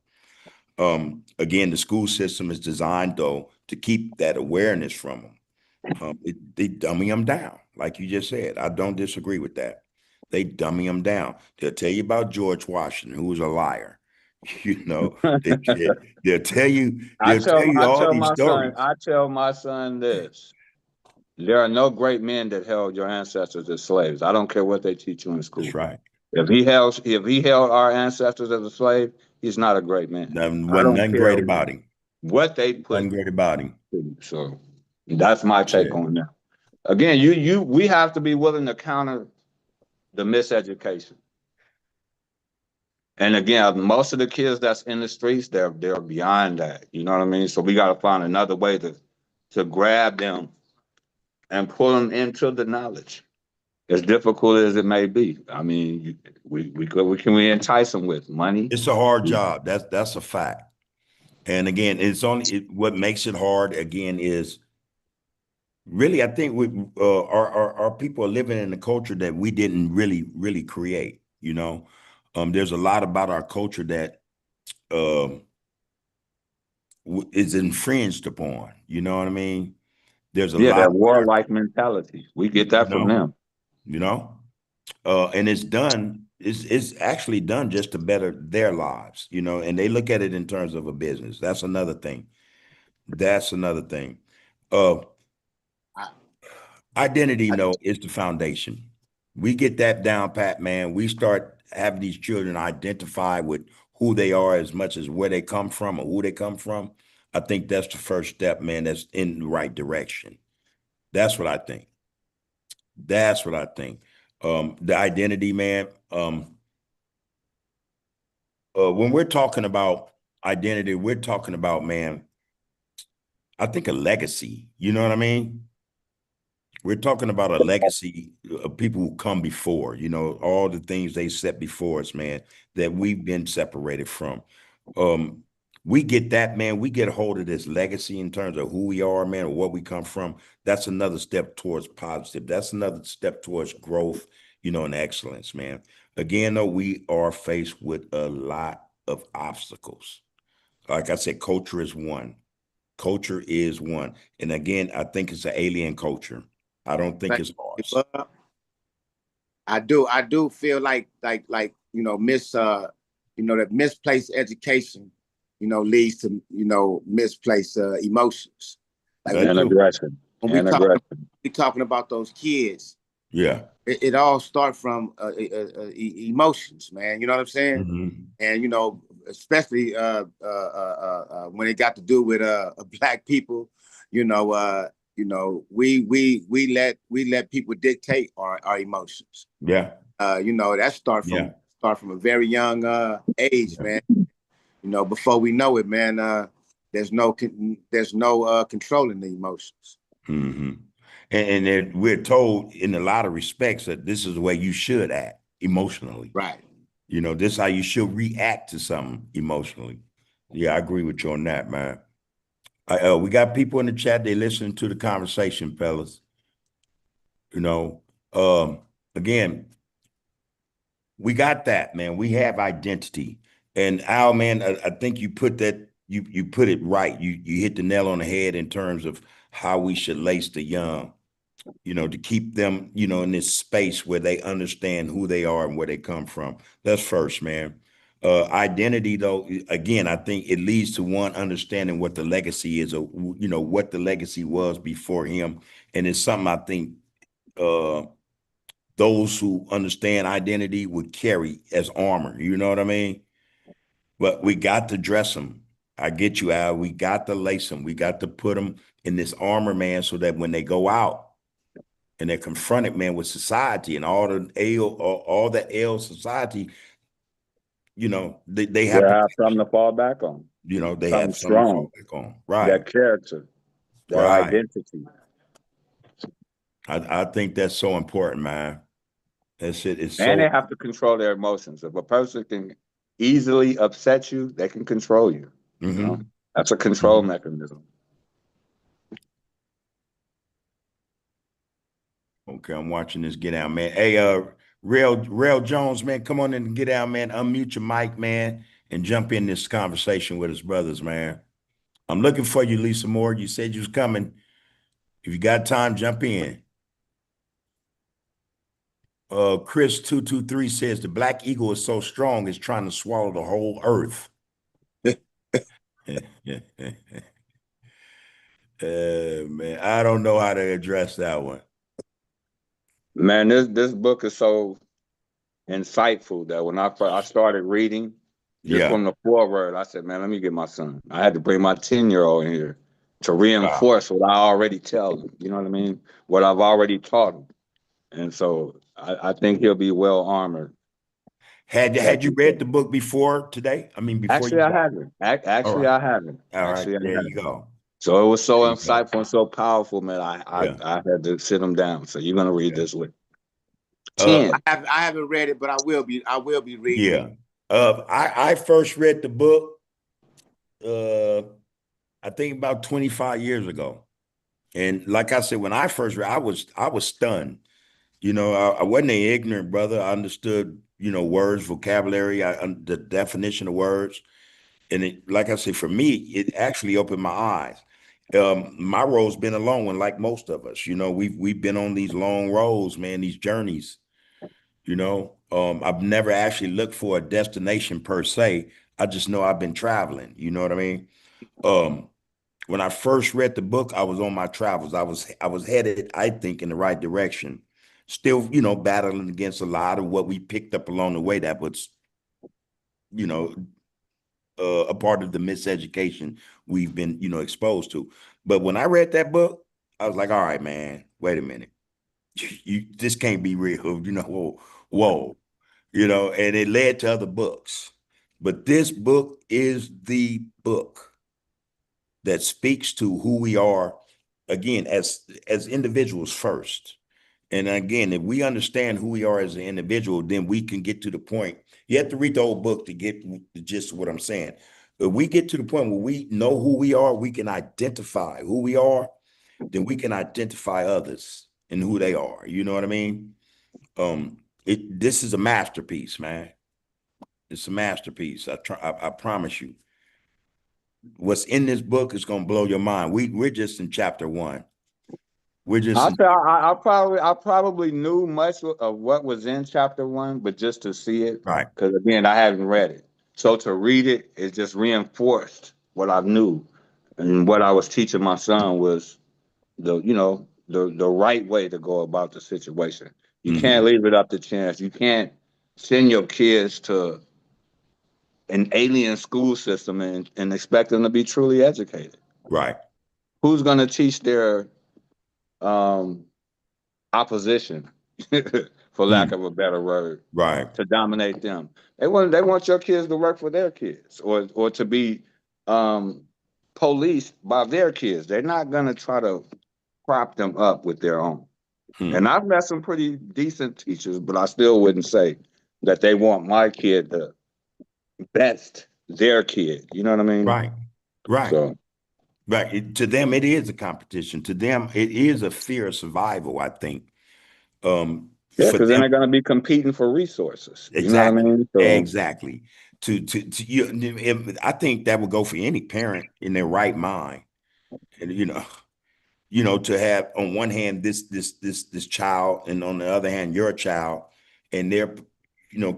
Again, the school system is designed though to keep that awareness from them. They dummy them down, like you just said. I don't disagree with that. They dummy them down. They'll tell you about George Washington, who was a liar. You know, they, they'll tell you, they'll tell you all these stories. I tell my son this. There are no great men that held your ancestors as slaves. I don't care what they teach you in That's school. right. If he held our ancestors as a slave, he's not a great man. There I wasn't don't nothing care great about him. what they Nothing put. great about him. So that's my take on that. Again, we have to be willing to counter the miseducation. And again, most of the kids that's in the streets, they're beyond that. You know what I mean? So we got to find another way to grab them and pull them into the knowledge, as difficult as it may be. I mean, we entice them with money. It's a hard job. That's a fact. And again, what makes it hard again is really, I think our people are living in a culture that we didn't really create. There's a lot about our culture that um, is infringed upon. You know what I mean? There's a Yeah, lot that about our, warlike mentality. We get you that from know, them. you know, and it's actually done just to better their lives. And they look at it in terms of a business. That's another thing. That's another thing. Uh, I, Identity, I, no, is the foundation. We get that down pat, man. We start having these children identify with who they are as much as where they come from or who they come from. I think that's the first step, man. That's in the right direction. That's what I think. That's what I think. The identity, man. When we're talking about identity, we're talking about, man, I think a legacy. You know what I mean? We're talking about a legacy of people who come before, all the things they set before us, man, that we've been separated from. Um, we get that, man. We get a hold of this legacy in terms of who we are, man, or what we come from. That's another step towards positive. That's another step towards growth, and excellence, man. Again, though, we are faced with a lot of obstacles. Like I said, culture is one. Culture is one. And again, I think it's an alien culture. I don't think thank it's you, ours. Bub. I do feel like that misplaced education, leads to misplaced emotions. Like That And too. aggression. when And aggression. we talking about those kids, Yeah. it all starts from emotions, man. You know what I'm saying? Mhm. And especially when it got to do with black people, we let people dictate our emotions. Yeah. That Yeah. start from a very young age, Yeah. man. Before we know it, man, there's no controlling the emotions. hmm And then we're told in a lot of respects that this is the way you should act emotionally. Right. This is how you should react to something emotionally. Yeah, I agree with you on that, man. We got people in the chat. They listening to the conversation, fellas. You know, um, again, we got that, man. We have identity. And Al, man, I think you put it right. You hit the nail on the head in terms of how we should lace the young, to keep them, in this space where they understand who they are and where they come from. That's first, man. Identity, though, again, I think it leads to one understanding what the legacy is, or what the legacy was before him, and it's something I think uh, those who understand identity would carry as armor. You know what I mean? But we got to dress them. I get you, Al. We got to lace them. We got to put them in this armor, man, so that when they go out and they're confronted, man, with society and all that ails society, they They have have protection. something to fall back on. They Something have something to strong. fall back on. Right, That character. That right. identity. I think that's so important, man. That shit is And so. they have to control their emotions. If a person can easily upset you, they can control you. You know, Mhm, that's a control mhm. mechanism. Okay, I'm watching this Get Out, man. Hey, Rail Jones, man, come on in and get out, man. Unmute your mic, man, and jump in this conversation with his brothers, man. I'm looking for you, Lisa Moore. You said you was coming. If you got time, jump in. Chris 223 says the black eagle is so strong it's trying to swallow the whole earth. Man, I don't know how to address that one. Man, this book is so insightful that when I started reading, just Yeah. from the foreword, I said, man, let me get my son. I had to bring my 10-year-old in here to Wow. reinforce what I already tell him. You know what I mean? What I've already taught him. And so I think he'll be well armored. Had you read the book before today? I mean, before you Actually, I got. haven't. All Actually, right. I haven't. All right. Actually, I There you haven't. go. So it was so There you go. insightful and so powerful, man. Yeah. I had to sit him down. So you're gonna read Yeah. this with Uh, 10. I haven't read it, but I will be reading it. yeah. I first read the book, uh, I think about 25 years ago. And like I said, when I first read, I was stunned. You know, I wasn't an ignorant brother. I understood, words, vocabulary, the definition of words. And like I said, for me, it actually opened my eyes. My road's been a long one, like most of us. We've been on these long roads, man, these journeys. I've never actually looked for a destination per se. I just know I've been traveling. You know what I mean? Um, when I first read the book, I was on my travels. I was headed, I think, in the right direction. Still, battling against a lot of what we picked up along the way that was, you know, a part of the miseducation we've been, exposed to. But when I read that book, I was like, all right, man, wait a minute. This can't be real, whoa, and it led to other books. But this book is the book that speaks to who we are, again, as individuals first. And again, if we understand who we are as an individual, then we can get to the point. You have to read the whole book to get the gist of what I'm saying. If we get to the point where we know who we are, we can identify who we are, then we can identify others and who they are. You know what I mean? This is a masterpiece, man. It's a masterpiece. I promise you. What's in this book is gonna blow your mind. We're just in chapter one. We're just I'll in. say I probably knew much of what was in chapter one, but just to see it, Right. because again, I haven't read it. So to read it, it just reinforced what I knew. And what I was teaching my son was the right way to go about the situation. You can't Mhm. leave it up to chance. You can't send your kids to an alien school system and expect them to be truly educated. Right. Who's going to teach their um, opposition, for lack Mm. of a better word, Right. to dominate them? They want your kids to work for their kids, or to be um, policed by their kids. They're not going to try to prop them up with their own. Hmm. And I've met some pretty decent teachers, but I still wouldn't say that they want my kid to best their kid. You know what I mean? Right. Right. So Right. To them, it is a competition. To them, it is a fear of survival, I think. yeah, For because then them, they're gonna be competing for resources. You know what I exactly. mean? So Exactly. To you, I think that would go for any parent in their right mind. And to have on one hand this child, and on the other hand your child, and they're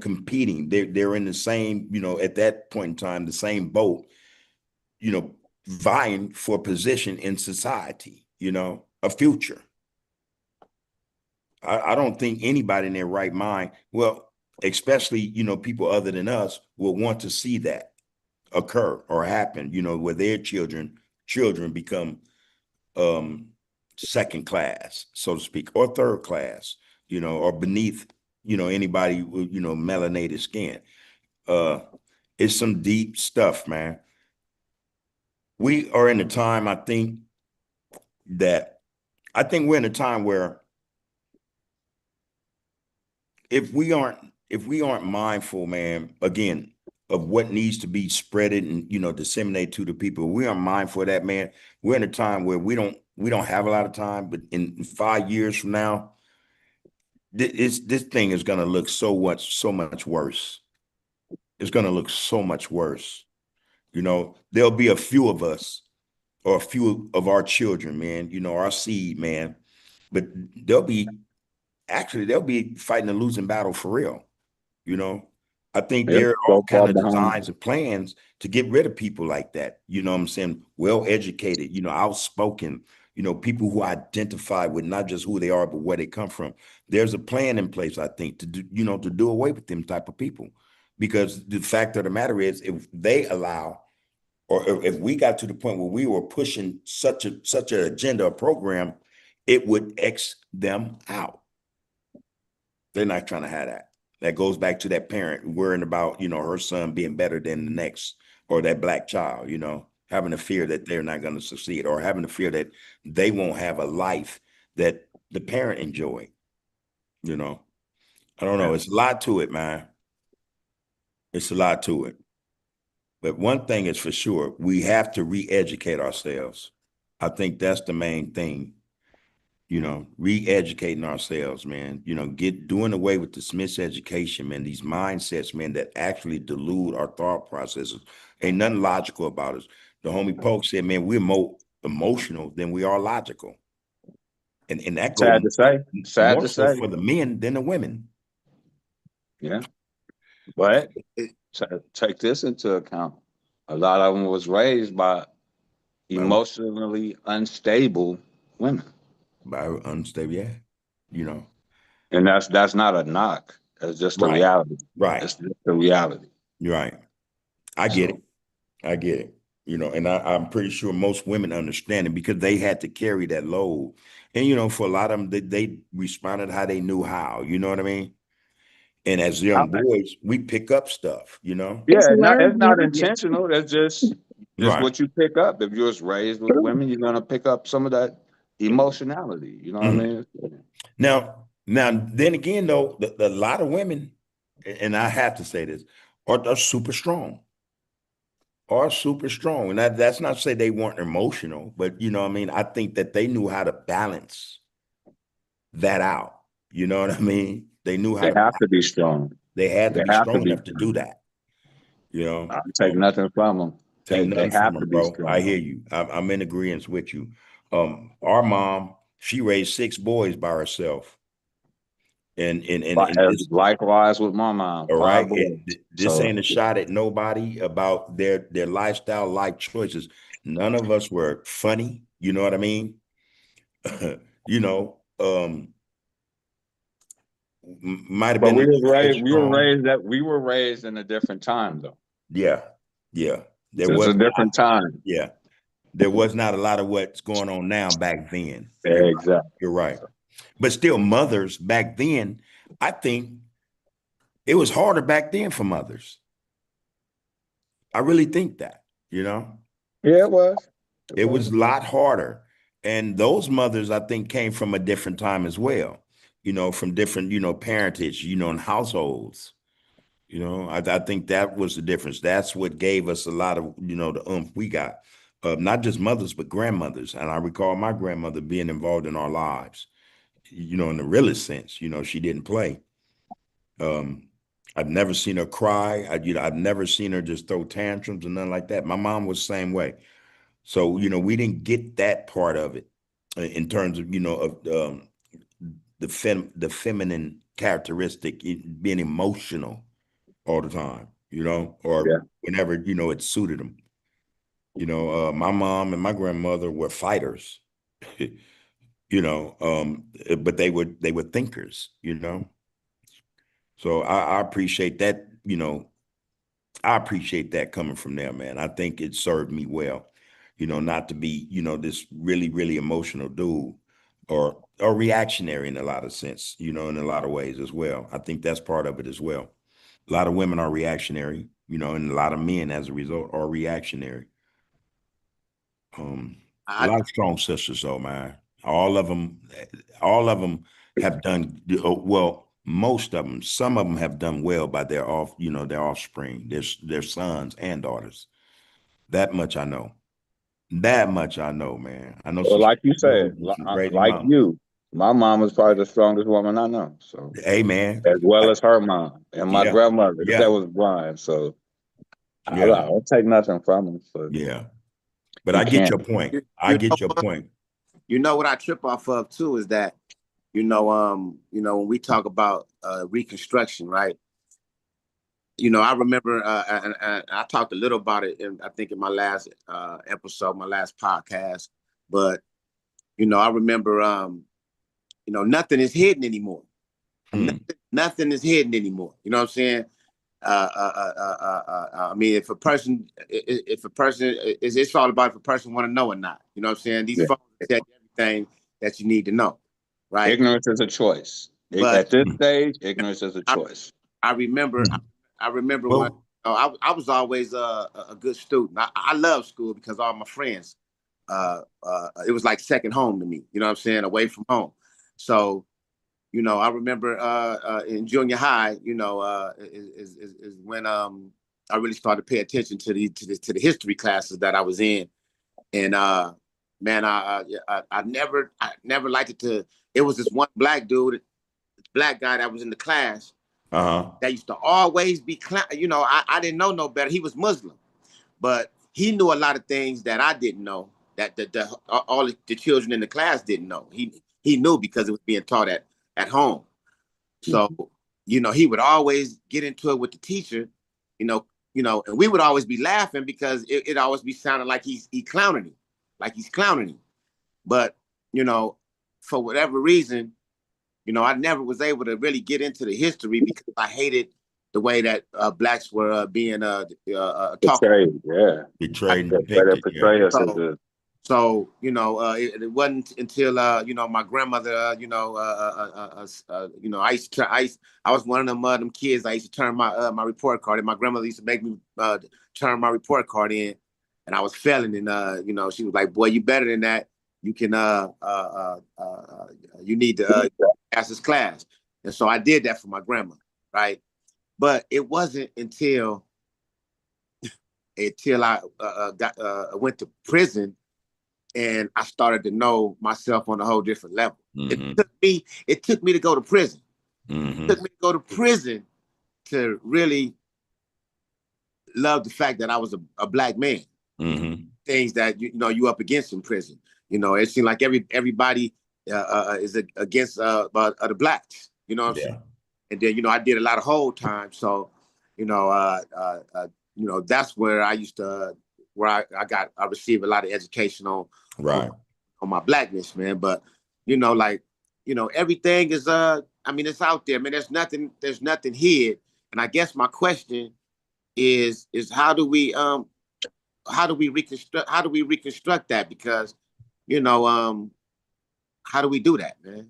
competing. They're in the same, at that point in time, the same boat, vying for position in society, a future. I don't think anybody in their right mind, well, especially people other than us, will want to see that occur or happen, where their children become um second class, so to speak, or third class, or beneath, anybody with, melanated skin. Uh it's some deep stuff, man. We are in a time, that I think we're in a time where if we aren't mindful, man, again, of what needs to be spreaded and disseminated to the people, we aren't mindful of that, man. We're in a time where we don't have a lot of time, but in 5 years from now, this thing is gonna look so much worse. It's gonna look so much worse. There'll be a few of us or a few of our children, man, our seed, man, but they'll be they'll be fighting a losing battle for real. You know, I think Yep, there are all so kind far of behind. designs and plans to get rid of people like that. You know what I'm saying? Well educated, outspoken, people who identify with not just who they are, but where they come from. There's a plan in place, I think, to do away with them type of people. Because the fact of the matter is, if they allow, or if we got to the point where we were pushing such an agenda or program, it would X them out. They're not trying to have that. That goes back to that parent worrying about, her son being better than the next, or that black child, having a fear that they're not going to succeed, or having a fear that they won't have a life that the parent enjoyed. You know, I don't know. Yeah. It's a lot to it, man. It's a lot to it. But one thing is for sure, we have to re-educate ourselves. I think that's the main thing. Re-educating ourselves, man, doing away with this miseducation, man, these mindsets, man, that actually delude our thought processes. Ain't nothing logical about us. The homie Polk said, man, we're more emotional than we are logical. And that go Sad to say. Sad more to so say. for the men than the women. Yeah. But take this into account. A lot of them was raised by By, emotionally unstable women. by unstable, yeah. You know, And that's not a knock. That's just a right, reality. right, It's just a reality. right. I get it. So I get it. And I'm pretty sure most women understand it because they had to carry that load. And for a lot of them, they responded how they knew how. You know what I mean? And as young boys, we pick up stuff. It's yeah, learned it's not behavior. intentional. That's just Right. what you pick up. If you was raised with True. women, you're gonna pick up some of that emotionality. You know what I Mhm. mean? Now, then again, though, the lot of women, and I have to say this, are super strong. Are super strong. And that's not to say they weren't emotional, but what I mean, I think that they knew how to balance that out. You know what I mean? They knew how They to have to be balance. strong. They had to They be have to strong be enough to do strong. that. You know, I take nothing from them. take They nothing from have to them, be bro. I strong. hear you. I'm in agreement with you. Our mom, she raised 6 boys by herself, and But this, likewise with my mom, all right, 5 boys. this So ain't a shot at nobody about their lifestyle, life choices. None of us were funny. You know what I mean? you know, might have but been a we little was raised we were headstrong. raised that we were raised in a different time though. Yeah, yeah. There It's was a not. different time. Yeah, there was not a lot of what's going on now back then. You're right. Exactly. You're right. But still, mothers back then, I think it was harder back then for mothers. I really think that. Yeah, it was. It It was was. a lot harder. And those mothers, I think, came from a different time as well, from different, parentage, and households. I think that was the difference. That's what gave us a lot of, the we got. Not just mothers, but grandmothers. And I recall my grandmother being involved in our lives, in the realest sense. She didn't play. Um, I've never seen her cry. I've never seen her just throw tantrums and nothing like that. My mom was the same way. So, we didn't get that part of it in terms of, of the feminine characteristic, being emotional all the time, or Yeah. whenever, it suited them. My mom and my grandmother were fighters, but they were thinkers. So I appreciate that, I appreciate that coming from there, man. I think it served me well, not to be, this really, really emotional dude or reactionary in a lot of sense, in a lot of ways as well. I think that's part of it as well. A lot of women are reactionary, and a lot of men as a result are reactionary. A I lot of strong sisters though, man. All of them have done well. most of them, some of them have done well by their their offspring, their sons and daughters. That much I know. That much I know, man. I know Well, some like you dudes said, and some crazy like mamas. you, my mom was probably the strongest woman I know. So, Hey, man. as well as her mom and my Yeah, grandmother that yeah, was blind. So, I yeah, don't take nothing from them. But yeah. But you I get can't. your point. You, I you know get your what? point. You know what I trip off of too is that, when we talk about reconstruction, right? I remember, and I talked a little about it I think in my last episode, my last podcast, but I remember, nothing is hidden anymore. Hmm. Nothing is hidden anymore. You know what I'm saying? I mean, if a person, it's all about if a person want to know or not. You know what I'm saying? These Yeah. phones tell you everything that you need to know, right? Ignorance is a choice. But At this Hmm. stage, ignorance is a I, choice. I remember, Hmm. I remember when Well, I was always a good student. I love school because all my friends, it was like second home to me. You know what I'm saying? Away from home. So I remember in junior high, is when I really started to pay attention to the history classes that I was in, and man, I never liked it to. It was this one black guy that was in the class uh-huh. that used to always be, I didn't know no better. He was Muslim, but he knew a lot of things that I didn't know that all the children in the class didn't know. He knew because it was being taught at home. So, he would always get into it with the teacher, you know, and we would always be laughing because it always be sounding like he clowning him, like he's clowning him. But, you know, for whatever reason, I never was able to really get into the history because I hated the way that blacks were being talked Betrayed, yeah. Betrayed and The way they depicted. Yeah. portray us as about. a So it wasn't until my grandmother, I was one of them kids. I used to turn my report card in. My grandmother used to make me turn my report card in, and I was failing. And she was like, "Boy, you better than that. You can you need to pass this class." And so I did that for my grandma, right? But it wasn't until I went to prison and I started to know myself on a whole different level. Mm-hmm. It took me to go to prison. It Mm-hmm. took me to go to prison to really love the fact that I was a black man. Mm-hmm. Things that you up against in prison. It seemed like everybody is against the blacks. You know what I'm saying? Yeah. And then I did a lot of hold time, so that's where I used to where I received a lot of education on Right. on my blackness, man. But everything is I mean, it's out there, man. There's nothing hid. And I guess my question is how do we reconstruct that? Because, you know, how do we do that, man?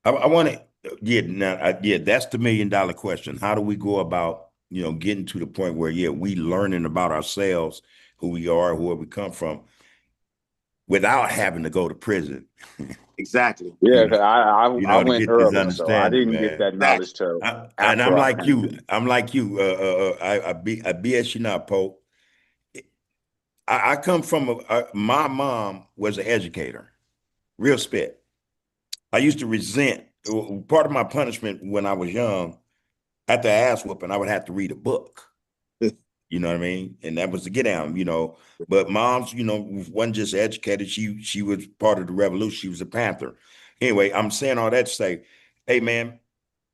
I want to, yeah, now, yeah, that's the $1 million question. How do we go about, getting to the point where, yeah, we learning about ourselves, who we are, where we come from, without having to go to prison, Exactly. yeah. 'Cause I to went get this early, so I understanding, didn't get man. that knowledge till And after I'm I like came. you. I'm like you. I BS you not, Pope. I come from my mom was an educator, real spit. I used to resent part of my punishment when I was young. After ass whooping, I would have to read a book. You know what I mean? And that was the get down. But mom's, wasn't just educated. She was part of the revolution. She was a Panther. Anyway, I'm saying all that to say, hey man,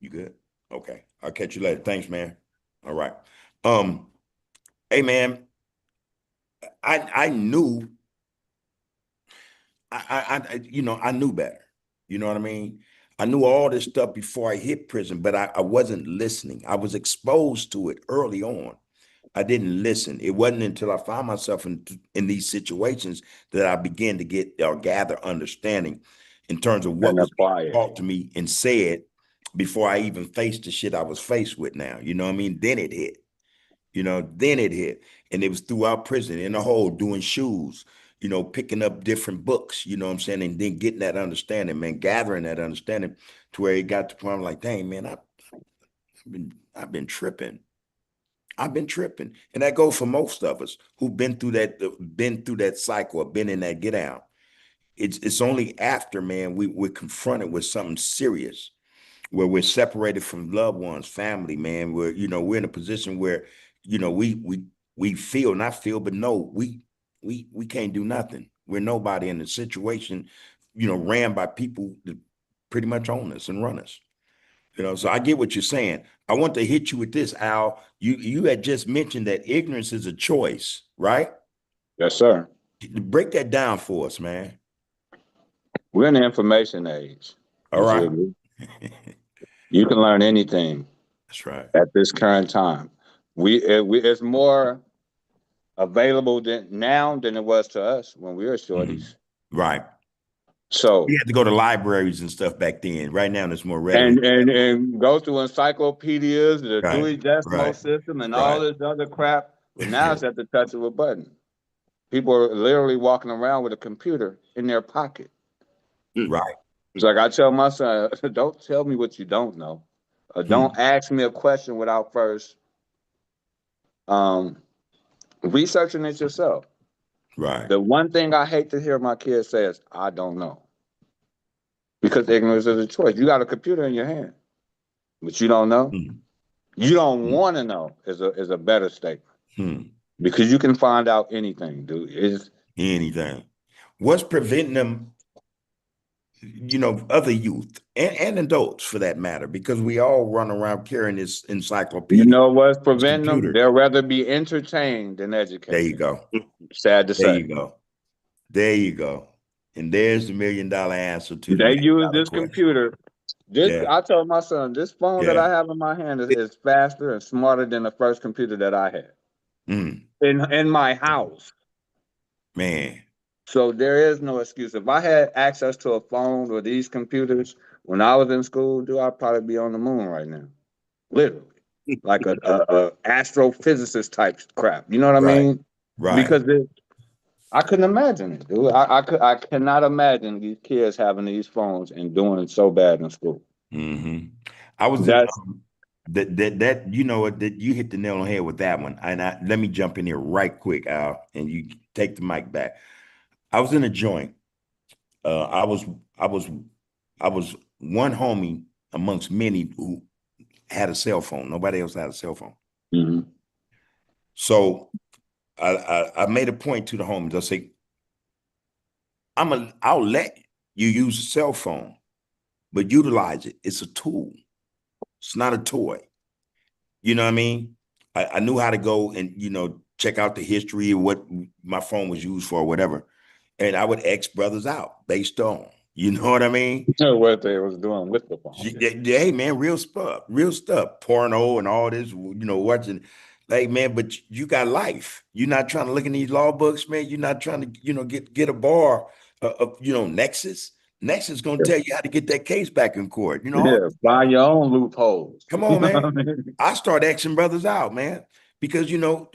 you good? Okay. I'll catch you later. Thanks, man. All right. Um, hey man, I knew I knew better. You know what I mean? I knew all this stuff before I hit prison, but I wasn't listening. I was exposed to it early on. I didn't listen. It wasn't until I found myself in these situations that I began to get or gather understanding in terms of what And was being apply it. taught to me and said before I even faced the shit I was faced with now. You know what I mean? Then it hit. Then it hit. And it was throughout prison, in the hole, doing shoes, picking up different books, you know what I'm saying? And then getting that understanding, man, gathering that understanding to where it got to the point I'm like, dang, man, I've been tripping. I've been tripping. And that goes for most of us who've been through that cycle or been in that get out. It's only after, man, we're confronted with something serious where we're separated from loved ones, family, man, where, we're in a position where, we feel, not feel, but no, we can't do nothing. We're nobody in the situation, ran by people that pretty much own us and run us. So I get what you're saying. I want to hit you with this, Al. You had just mentioned that ignorance is a choice, right? Yes, sir. Break that down for us, man. We're in the information age. All right. You can learn anything. That's right. At this current time. It's more available now than it was to us when we were shorties. Right. So we had to go to libraries and stuff back then. Right now, there's more readily. And go through encyclopedias, the Dewey Decimal System, and all this other crap. But now it's at the touch of a button. People are literally walking around with a computer in their pocket. Right. It's like I tell my son, don't tell me what you don't know. Don't ask me a question without first researching it yourself. Right. The one thing I hate to hear my kids say is, I don't know. Because ignorance is a choice. You got a computer in your hand, but you don't know. You don't want to know is a better statement. Because you can find out anything, dude. Anything. What's preventing them, other youth and adults for that matter, because we all run around carrying this encyclopedia. You know what's preventing them? They'll rather be entertained than educated. There you go. Sad to say. There you go. There you go. And there's the $1 million answer to they use this computer. I told my son, this phone that I have in my hand is faster and smarter than the first computer that I had in my house. Man. So there is no excuse. If I had access to a phone or these computers when I was in school, dude, I'd probably be on the moon right now. Literally. Like a astrophysicist type crap. You know what I mean? Right. Because I couldn't imagine it, dude. I cannot imagine these kids having these phones and doing so bad in school. I was that you hit the nail on the head with that one. And let me jump in here right quick, Al, and you take the mic back. I was in a joint. I was one homie amongst many who had a cell phone. Nobody else had a cell phone. So I made a point to the homies. I say, I'll let you use a cell phone, but utilize it. It's a tool. It's not a toy. You know what I mean? I knew how to go and, check out the history of what my phone was used for or whatever. And I would X brothers out based on, you know what I mean? What they was doing with the phone. Hey, man, real stuff. Porno and all this, watching. Like, man, but you got life. You're not trying to look in these law books, man. You're not trying to, get a bar of, Nexus. Nexus going to tell you how to get that case back in court, Find your own loopholes. Come on, man. I start Xing brothers out, man. Because,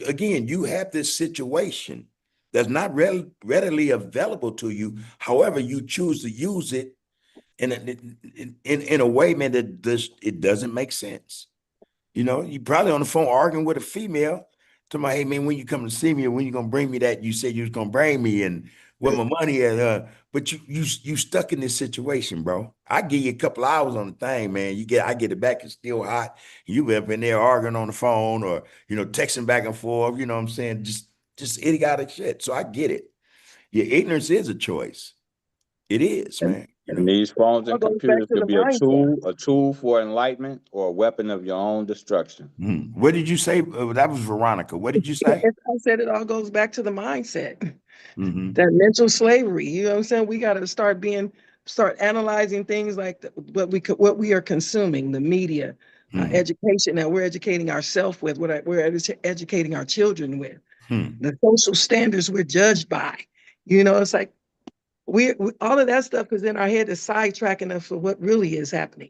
again, you have this situation that's not readily available to you. However, you choose to use it in a way, man, that it doesn't make sense. You probably on the phone arguing with a female, talking about, hey, man, when you come to see me, or when you gonna bring me that you said you was gonna bring me, and where my money at? But you stuck in this situation, bro. I give you a couple hours on the thing, man. I get it back, it's still hot. You been up in there arguing on the phone or texting back and forth. You know what I'm saying? Just idiotic shit. So I get it. Your ignorance is a choice. It is, man. And these phones and computers could be a tool for enlightenment or a weapon of your own destruction. What did you say? That was Veronica. What did you say? I said it all goes back to the mindset, that mental slavery. You know what I'm saying? We got to start analyzing things like what we are consuming, the media, education that we're educating ourselves with, what we're educating our children with, the social standards we're judged by. It's like we all of that stuff is in our head is sidetracking us for what really is happening.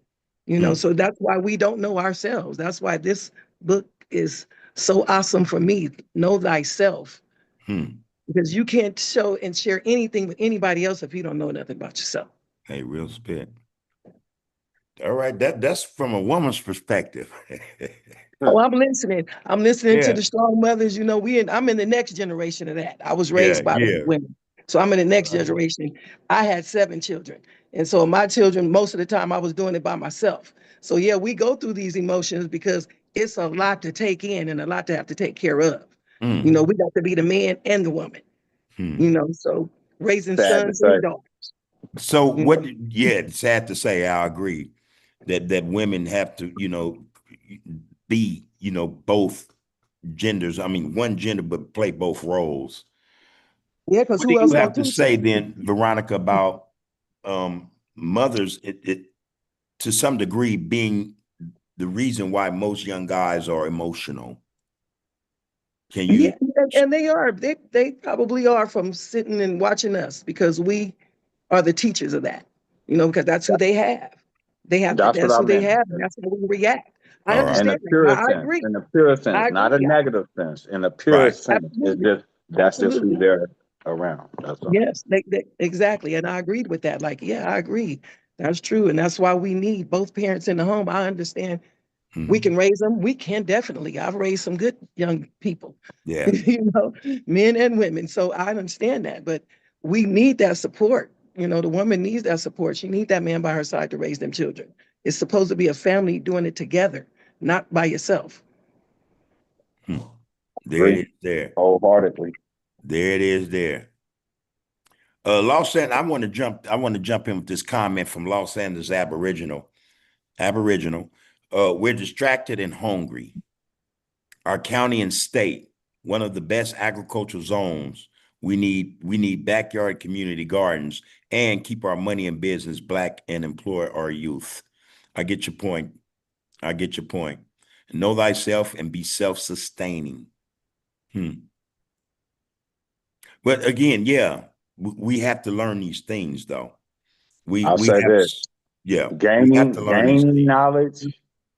So that's why we don't know ourselves. That's why this book is so awesome for me. Know thyself. Because you can't show and share anything with anybody else if you don't know nothing about yourself. Hey, real spit. All right, that's from a woman's perspective. Oh, I'm listening. I'm listening to Yeah, the strong mothers. You know, I'm in the next generation of that. I was yeah, raised by yeah. women. So I'm in the next Right. generation. I had 7 children. And so my children, most of the time I was doing it by myself. So yeah, we go through these emotions because it's a lot to take in and a lot to have to take care of. You know, Mm. we got to be the man and the woman, you Hmm. know, so raising Sad to sons and say. daughters. So You what? know? Yeah, it's sad to say. I agree that women have to, be, both genders. I mean, one gender, but play both roles. Yeah, because What do who you else gonna have to teach them? say then, Veronica, about mothers? It to some degree being the reason why most young guys are emotional. Can Yeah, you? and they are. They probably are from sitting and watching us because we are the teachers of that. You know, because that's who they have. They have to. That's what That's I who they meant. have, and that's how we react. I All right. In understand a that. pure I sense, agree. in a pure I sense, not a agree. negative sense. In a pure Right. sense, it's Absolutely. just that's just who Absolutely. they're around. That's all. Yes. They exactly. And I agreed with that. Like, yeah, I agree. That's true, and that's why we need both parents in the home. I understand. We Mhm. can raise them. We can definitely. I've raised some good young people, Yeah. you know, men and women. So I understand that, but we need that support. You know, the woman needs that support. She needs that man by her side to raise them children. It's supposed to be a family doing it together, not by yourself. Hmm. There it Agree is. There. wholeheartedly. There it is. There. Los Angeles. I want to jump in with this comment from Los Angeles Aboriginal. Aboriginal. We're distracted and hungry. Our county and state, one of the best agricultural zones. We need backyard community gardens and keep our money in business black and employ our youth. I get your point. I get your point. Know thyself and be self-sustaining. Hmm. But again, yeah, we have to learn these things though. We I'll we say have this: to, yeah, we have to gaining learn these gaining things. knowledge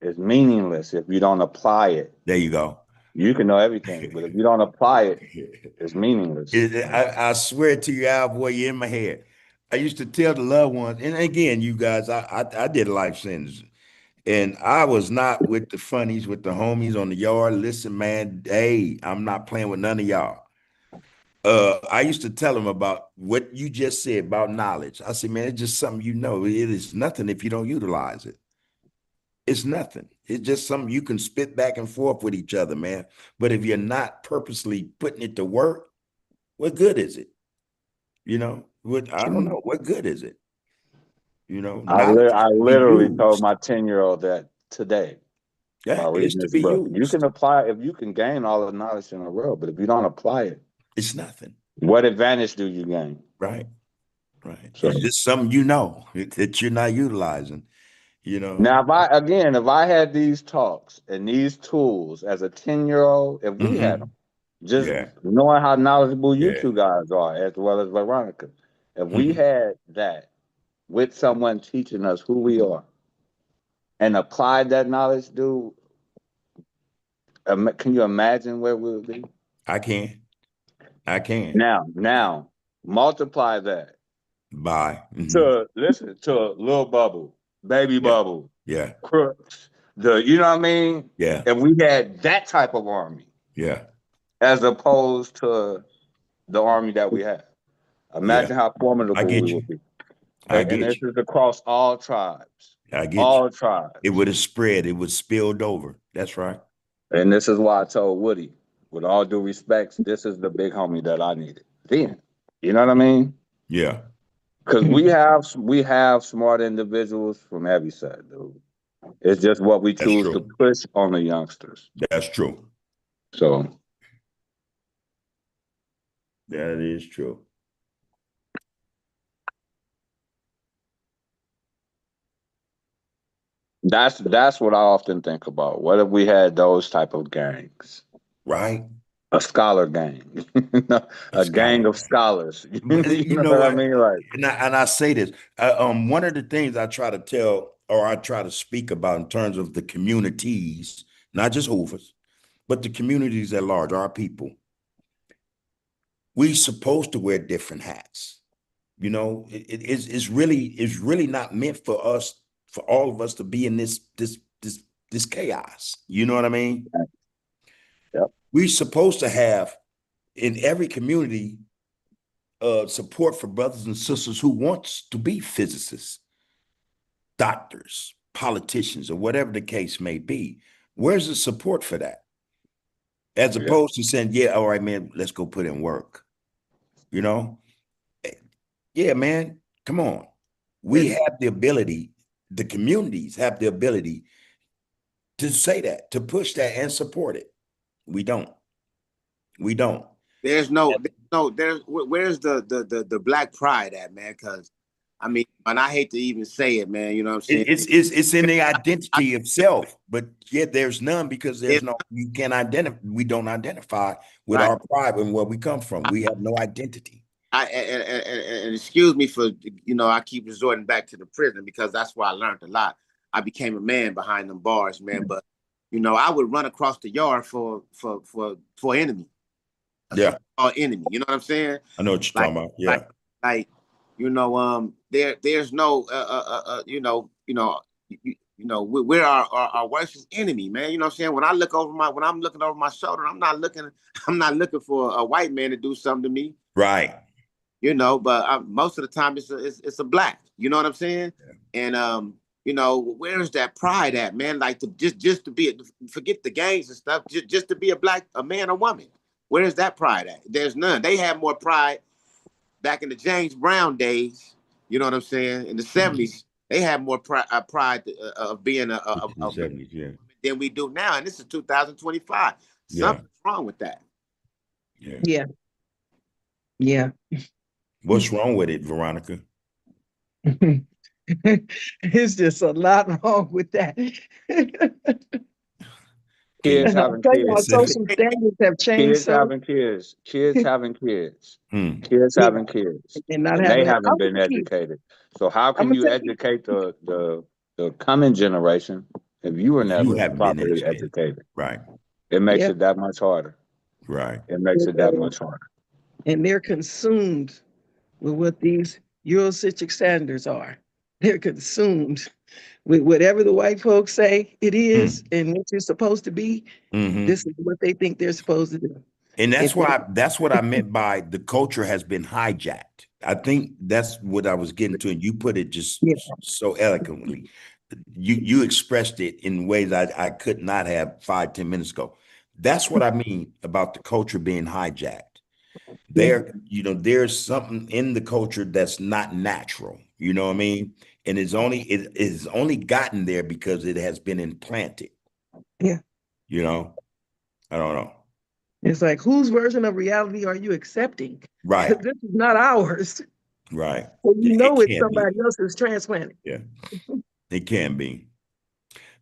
is meaningless if you don't apply it. There you go. You can know everything, but if you don't apply it, it's meaningless. I swear to you, Al, boy, you're in my head. I used to tell the loved ones, and again, you guys, I did a life sentence, and I was not with the funnies, with the homies on the yard. Listen, man, hey, I'm not playing with none of y'all. I used to tell them about what you just said about knowledge. I said, man, it's just something you know. It is nothing if you don't utilize it. It's nothing. It's just something you can spit back and forth with each other, man. But if you're not purposely putting it to work, what good is it? What I don't know. What good is it? Knowledge is I to be literally told used. my 10-year-old that today Yeah, while it's reading to this be book. You used. can apply if you can gain all the knowledge in the world, but if you don't apply it, It's nothing. what advantage do you gain? Right. Right. So It's just something that you're not utilizing, you know. now, if I had these talks and these tools as a 10-year-old, if we had them, Hmm. just Yeah. knowing how knowledgeable you Yeah. two guys are, as well as Veronica, if we Mhm. had that with someone teaching us who we are and applied that knowledge, dude, can you imagine where we would be? I can. I can. Now, multiply that Bye. to listen to Lil Bubble, Baby Yeah. Bubble, Yeah. Crooks, you know what I mean? Yeah. If we had that type of army, Yeah. as opposed to the army that we have. Yeah. Imagine how I formidable we get would you. be. I And get this you. is across all tribes. I get you. All It tribes. would have spread. It would spilled over. That's right. And this is why I told Woody, with all due respects, this is the big homie that I needed. Then. You know what I mean? Yeah. Because we have smart individuals from every side, dude. It's just what we That's choose to true. push on the youngsters. That's true. So That is true. that's what I often think about. What if we had those type of gangs? Right. A scholar gang, A a gang scholar of gang. scholars. But You you know know what I what? mean? Like, And I say this. One of the things I try to tell or I try to speak about in terms of the communities, not just Hoovers, but the communities at large, our people, we supposed to wear different hats. It's really not meant for us for all of us to be in this chaos. You know what I mean? Yep. We're supposed to have in every community support for brothers and sisters who wants to be physicists, doctors, politicians, or whatever the case may be. Where's the support for that? As opposed to saying, yeah, all right, man, let's go put in work. You know? Yeah, man, come on. We have the ability, the communities have the ability to say that, to push that and support it. We don't. We don't. There's where's the black pride at, man? Because I mean, and I hate to even say it, man. You know what I'm saying? It's in the identity of self, but yet there's none because there's no, you can't identify. We don't identify with our pride and where we come from. We have no identity. And excuse me for, I keep resorting back to the prison because that's where I learned a lot. I became a man behind them bars, man. But I would run across the yard for enemy. Yeah. Or enemy. You know what I'm saying? I know what you're talking about. Yeah. There's no we're our worst enemy, man. You know what I'm saying? When I'm looking over my shoulder, I'm not looking for a white man to do something to me. Right. But most of the time it's a black. You know what I'm saying? Yeah. And where's that pride at, man? Like just to be, forget the gangs and stuff, just to be a man or woman. Where's that pride at? There's none. They had more pride back in the James Brown days. You know what I'm saying? In the 70s, they had more pride of being a 70s, yeah, than we do now. And this is 2025. Something's wrong with that. Yeah. Yeah. What's wrong with it, Veronica? It's just a lot wrong with that. Kids having kids. Social standards have changed. Kids having kids. Kids having kids. Kids having kids. And they haven't been educated. So how can you educate the coming generation if you were never properly educated? Right. It makes it that much harder. Right. It makes it that much harder. And they're consumed with what these Eurocentric standards are. They're consumed with whatever the white folks say it is and what you're supposed to be. This is what they think they're supposed to do. And that's what I meant by the culture has been hijacked. I think that's what I was getting to, and you put it just so eloquently. You expressed it in ways I could not have 5-10 minutes ago. That's what I mean about the culture being hijacked. There's something in the culture that's not natural. You know what I mean? And it is only gotten there because it has been implanted. Yeah. I don't know. It's like, whose version of reality are you accepting? Right. This is not ours. Right. Well, it's somebody else's transplanted. Yeah. It can be.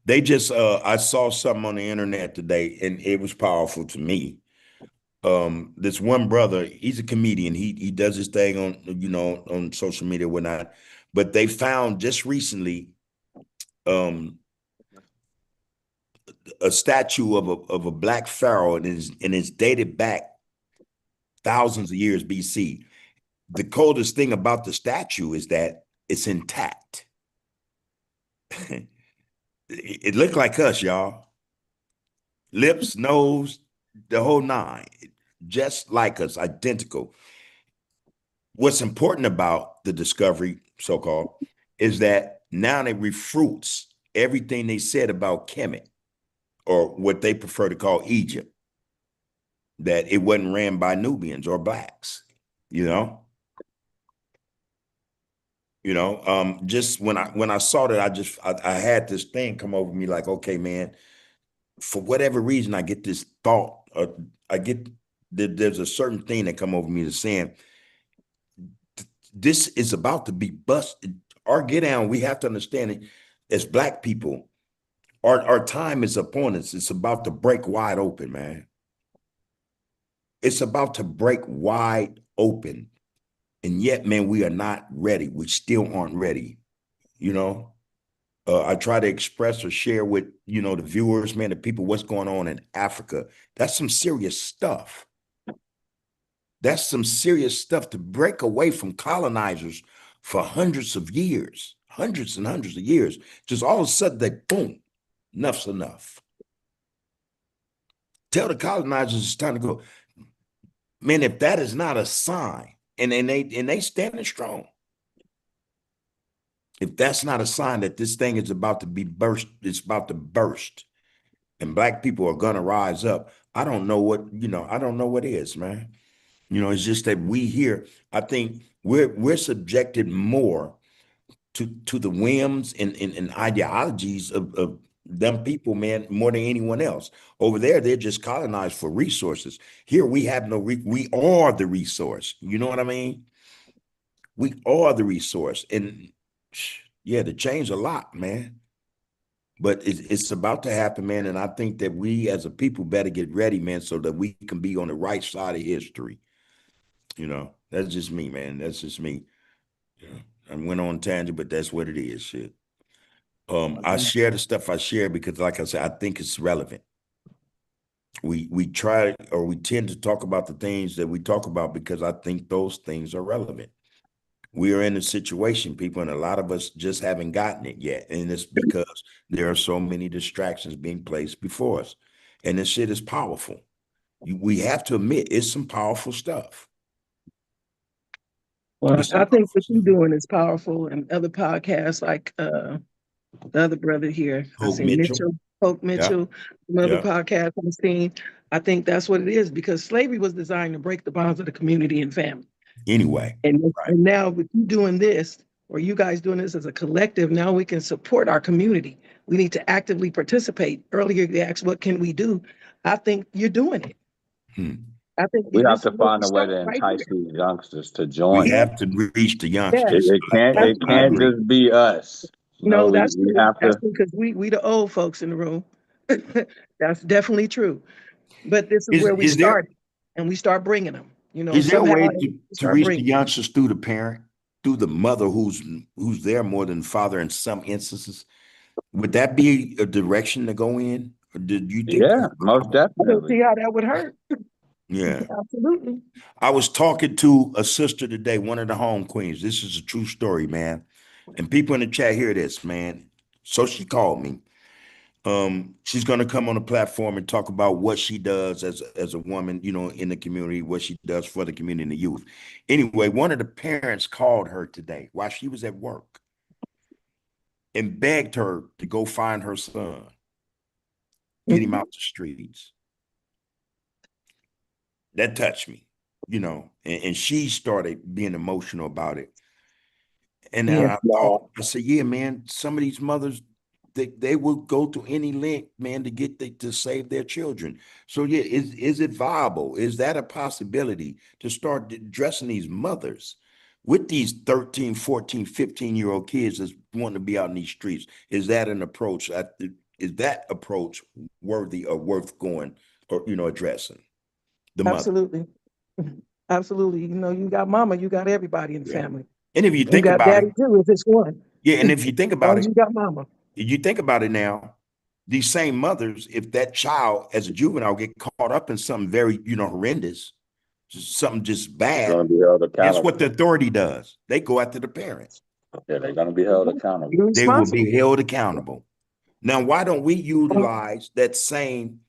They just I saw something on the internet today and it was powerful to me. This one brother, he's a comedian. He does his thing on social media and whatnot. But they found just recently a statue of a black pharaoh, and it's dated back thousands of years BC. The coldest thing about the statue is that it's intact. It looked like us, y'all. Lips, nose, the whole nine, just like us, identical. What's important about the discovery, so-called, is that now it refutes everything they said about Kemet, or what they prefer to call Egypt, that it wasn't ran by Nubians or blacks, just when I saw that, I had this thing come over me like, okay, man, for whatever reason, I get this thought, I get that there's a certain thing that come over me that's saying, this is about to be busted. Our get down, we have to understand it as black people, our time is upon us. It's about to break wide open, man. It's about to break wide open. And yet, man, we are not ready. We still aren't ready. I try to express or share with, the viewers, man, the people, what's going on in Africa. That's some serious stuff. That's some serious stuff to break away from colonizers for hundreds of years. hundreds and hundreds of years. Just all of a sudden, they boom, enough's enough. Tell the colonizers it's time to go. Man, if that is not a sign, and they standing strong. If that's not a sign that this thing is about to be burst, it's about to burst, and black people are gonna rise up. I don't know what, I don't know what is, man. It's just that we here, I think we're subjected more to the whims and ideologies of them people, man, more than anyone else. Over there, they're just colonized for resources. Here we have no we are the resource. You know what I mean? We are the resource. And yeah, to change a lot, man. But it's about to happen, man. And I think that we as a people better get ready, man, so that we can be on the right side of history. That's just me, man. That's just me. I went on tangent, but that's what it is. Shit. I share the stuff I share because, like I said, I think it's relevant. We try, or we tend to talk about the things that we talk about because I think those things are relevant. We are in a situation, people, and a lot of us just haven't gotten it yet. And it's because there are so many distractions being placed before us. And this shit is powerful. We have to admit, it's some powerful stuff. Well, I think what you're doing is powerful, and other podcasts like the other brother here, Hope Mitchell. Hope Mitchell, another Yeah. podcast I've seen. I think that's what it is, because slavery was designed to break the bonds of the community and family. Anyway. And Right. now with you doing this, or you guys doing this as a collective, now we can support our community. We need to actively participate. Earlier, you asked, what can we do? I think you're doing it. I think We have this to is where find we a way start to right entice here. these youngsters to We join. have to reach the youngsters. It I can't agree. just be us. No, we that's true. have That's to. true, because we the old folks in the room. That's definitely true. But this is where we Is there start, and we start bringing them. is there a Somehow way we to start reach the bringing. youngsters through the parent, through the mother who's there more than father in some instances? Would that be a direction to go in? Or did you think Yeah, that's most possible? I don't definitely. see how that would hurt. Yeah. Absolutely. I was talking to a sister today, one of the home queens. This is a true story, man. And people in the chat hear this, man. So she called me. She's going to come on the platform and talk about what she does as a woman, in the community, what she does for the community and the youth. Anyway, one of the parents called her today while she was at work and begged her to go find her son, get him out the streets. That touched me, and she started being emotional about it. And Yeah. I said, yeah, man, some of these mothers, they will go to any length, man, to save their children. So yeah, is it viable? Is that a possibility to start addressing these mothers with these 13, 14, 15-year-old kids that's wanting to be out in these streets? Is that an approach? Is that approach worthy or worth going or, addressing the mother? Absolutely. Absolutely. You got mama, you got everybody in the Yeah. family. And if you You think got about daddy it, too, if it's one. yeah, and if you think As about long as it, you got mama. you think about it now, these same mothers, if that child as a juvenile get caught up in something very, horrendous, something just They're going bad, to be held guess accountable. what the authority does? They go after the parent. Yeah, they're going to be held accountable. You're They will responsible. be held accountable. Now, why don't we utilize that same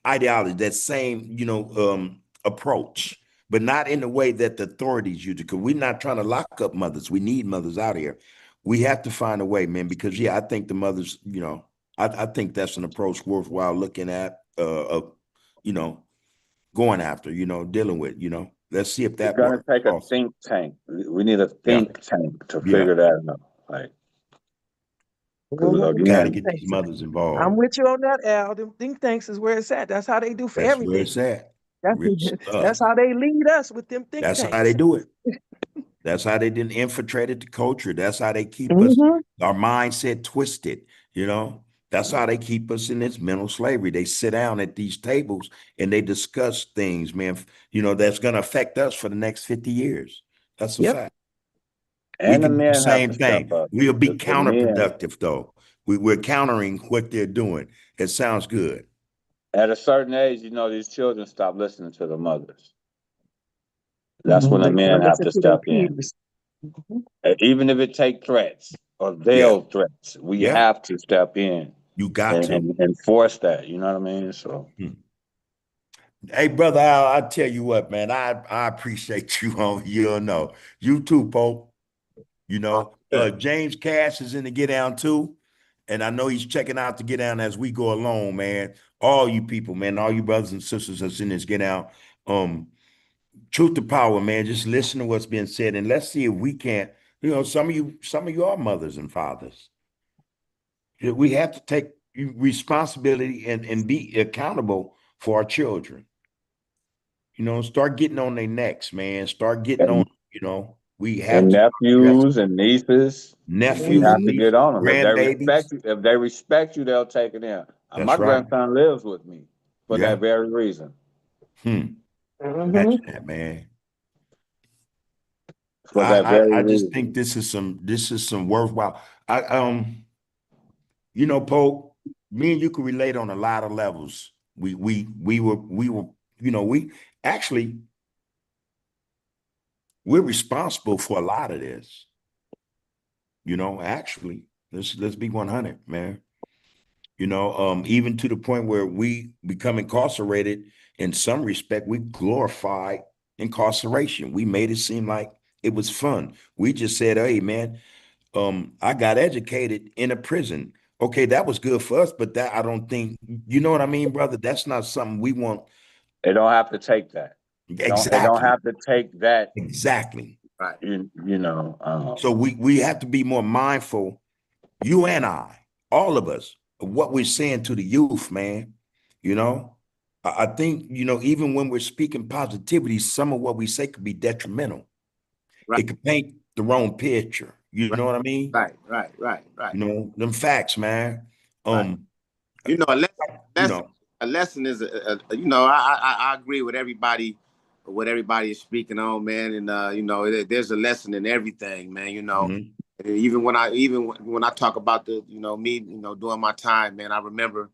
ideology, that same, approach, but not in the way that the authorities use it? Because we're not trying to lock up mothers. We need mothers out here. We have to find a way, man, because I think the mothers, I think that's an approach worthwhile looking at, going after, dealing with, let's see if It's that going to works take a also. think tank. We need a Yeah. think tank to Yeah. figure that out. Like, because Got to again, get these mothers I'm involved. with you on that, Al. Them think tanks is where it's at. That's how they do for That's where everything. it's at. Real stuff. That's how they lead us with them think That's tanks. how they do it. That's how they didn't infiltrated the culture. That's how they keep us, our mindset twisted, That's how they keep us in this mental slavery. They sit down at these tables and they discuss things, man, that's going to affect us for the next 50 years. That's a fact. We and the can do the men have same to step thing. up. We'll be The men, counterproductive, though. We're countering what they're doing. It sounds good. at a certain age, these children stop listening to the mothers. That's when the men have to step in. Even if it takes threats. or Yeah. veil threats. We Yeah. have to step in You got and, to. and enforce that. You know what I mean? So Hmm. Hey, brother Al, I tell you what, man, I appreciate you on, you don't know. You too, Pope. You know, yeah. James Cash is in the Get Down too. And I know he's checking out the Get Down as we go along, man. All you people, man, all you brothers and sisters that's in this Get Down. Um, truth to power, man. Just listen to what's being said, and let's see if we can't. Some of you are mothers and fathers. We have to take responsibility and be accountable for our children. Start getting on their necks, man. Start getting on. And, We have and to start addressing nephews and nieces, we nephews, have to nieces, get on them. If they grandbabies. respect you, they'll take it in. That's My right. grandson lives with me for Yeah. that very reason. Hmm. Mhm. Imagine that, man. For I, that very I I just reason. think this is some worthwhile. Pope, me and you can relate on a lot of levels. We were, we actually we're responsible for a lot of this. Actually, let's be 100, man. Even to the point where we become incarcerated in some respect, we glorified incarceration. We made it seem like it was fun. We just said, hey, man, I got educated in a prison. Okay, that was good for us, but that I don't think, you know what I mean, brother? That's not something we want. They don't have to take that. They don't Exactly. have to take that. Exactly. Right. You know. So we have to be more mindful, you and I, all of us, of what we're saying to the youth, man. You know, I think, even when we're speaking positivity, some of what we say could be detrimental. Right. It could paint the wrong picture. You Right. know what I mean? Right. Right. Right. Right. Them facts, man. Right. Um, You know, you lesson, know, a lesson is I agree with everybody, what everybody is speaking on, man. And there's a lesson in everything, man. mhm. And even when I talk about me, doing my time, man, I remember,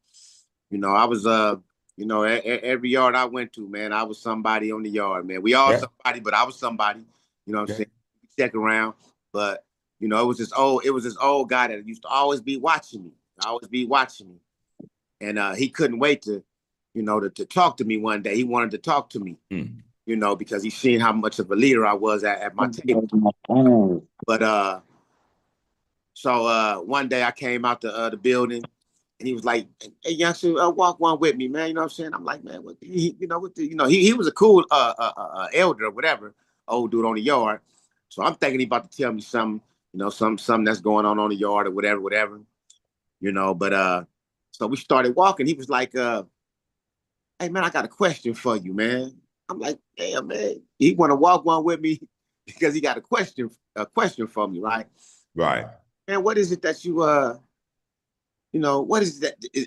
I was every yard I went to, man, I was somebody on the yard, man. We all Yeah, somebody, but I was somebody, you know what I'm okay. saying? Check around. But it was this old guy that used to always be watching me. Always be watching me. And he couldn't wait to talk to me one day. He wanted to talk to me, Mm. because he seen how much of a leader I was at my table. Oh, But so one day I came out the building, and he was like, "Hey, youngster, walk one with me, man." You know what I'm saying? I'm like, "Man, he was a cool elder or whatever, old dude on the yard." So I'm thinking he about to tell me something, something that's going on the yard or whatever, whatever. But so we started walking. He was like, "Hey, man, I got a question for you, man." I'm like, "Damn, man, he want to walk one with me because he got a question for me, right?" Right. Man, what is it that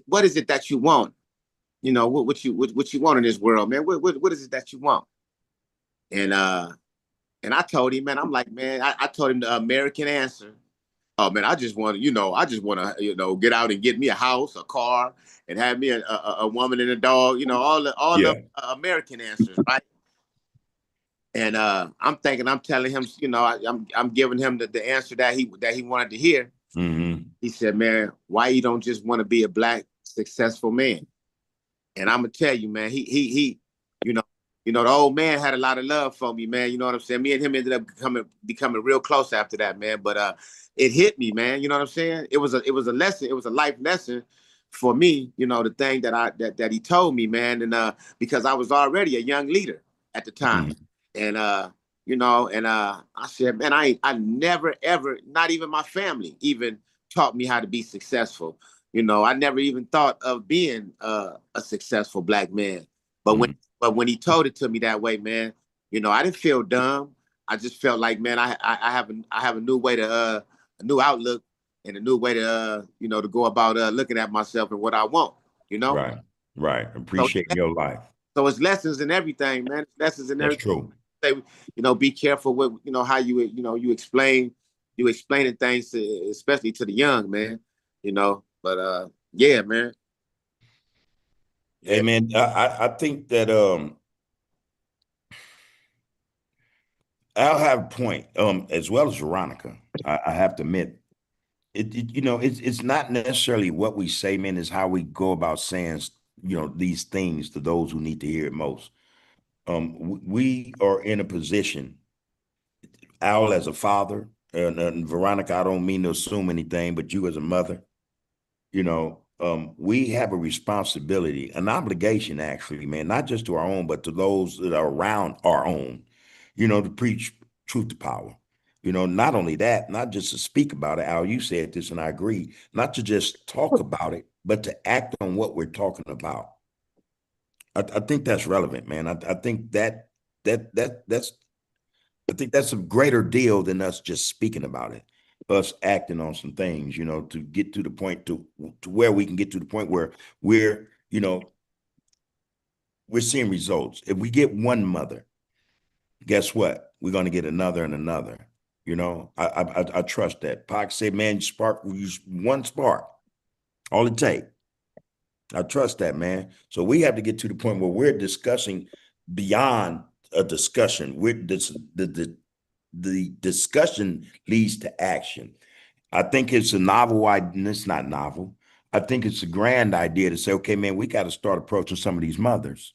what is it that you want? What you want in this world, man? What is it that you want? And and I told him, man, I'm like, man, I told him the American answer. Oh man, I just want to, get out and get me a house, a car, and have me a woman and a dog. All the Yeah. American answers, right? And I'm telling him, I'm giving him the answer that he wanted to hear. Hmm. He said, "Man, why you don't just want to be a black successful man?" And I'm gonna tell you, man, he, you know, the old man had a lot of love for me, man. You know what I'm saying? Me and him ended up becoming real close after that, man. But it hit me, man. You know what I'm saying? It was a lesson. It was a life lesson for me. The thing that he told me, man, and because I was already a young leader at the time, Hmm. and I said, man, I never ever, not even my family, even taught me how to be successful. I never even thought of being a successful black man. But when Hmm. but when he told it to me that way, man, I didn't feel dumb. I just felt like, man, I have a new way to a new outlook and a new way to to go about looking at myself and what I want. You know, Right. Right. so Appreciating your life. so it's lessons in everything, man. It's lessons in That's everything. true. Say, be careful with how you explaining things to, especially to the young, man. But yeah, man. Hey, Yeah. man, I think that I'll have a point, as well as Veronica. I have to admit, it's not necessarily what we say, man, it's how we go about saying, these things to those who need to hear it most. We are in a position, Al as a father, and Veronica, I don't mean to assume anything, but you as a mother, we have a responsibility, an obligation, actually, man, not just to our own, but to those that are around our own, to preach truth to power. Not only that, not just to speak about it. Al, you said this, and I agree, not to just talk about it, but to act on what we're talking about. I think that's relevant, man. I think that's I think that's a greater deal than us just speaking about it, us acting on some things, to get to the point to where we can get to the point where we're, we're seeing results. If we get one mother, guess what? We're going to get another and another. I trust that. Pac said, man, one spark, all it takes. I trust that, man. So we have to get to the point where we're discussing beyond a discussion. The discussion leads to action. I think it's a novel idea. It's not novel. I think it's a grand idea to say, okay, man, we got to start approaching some of these mothers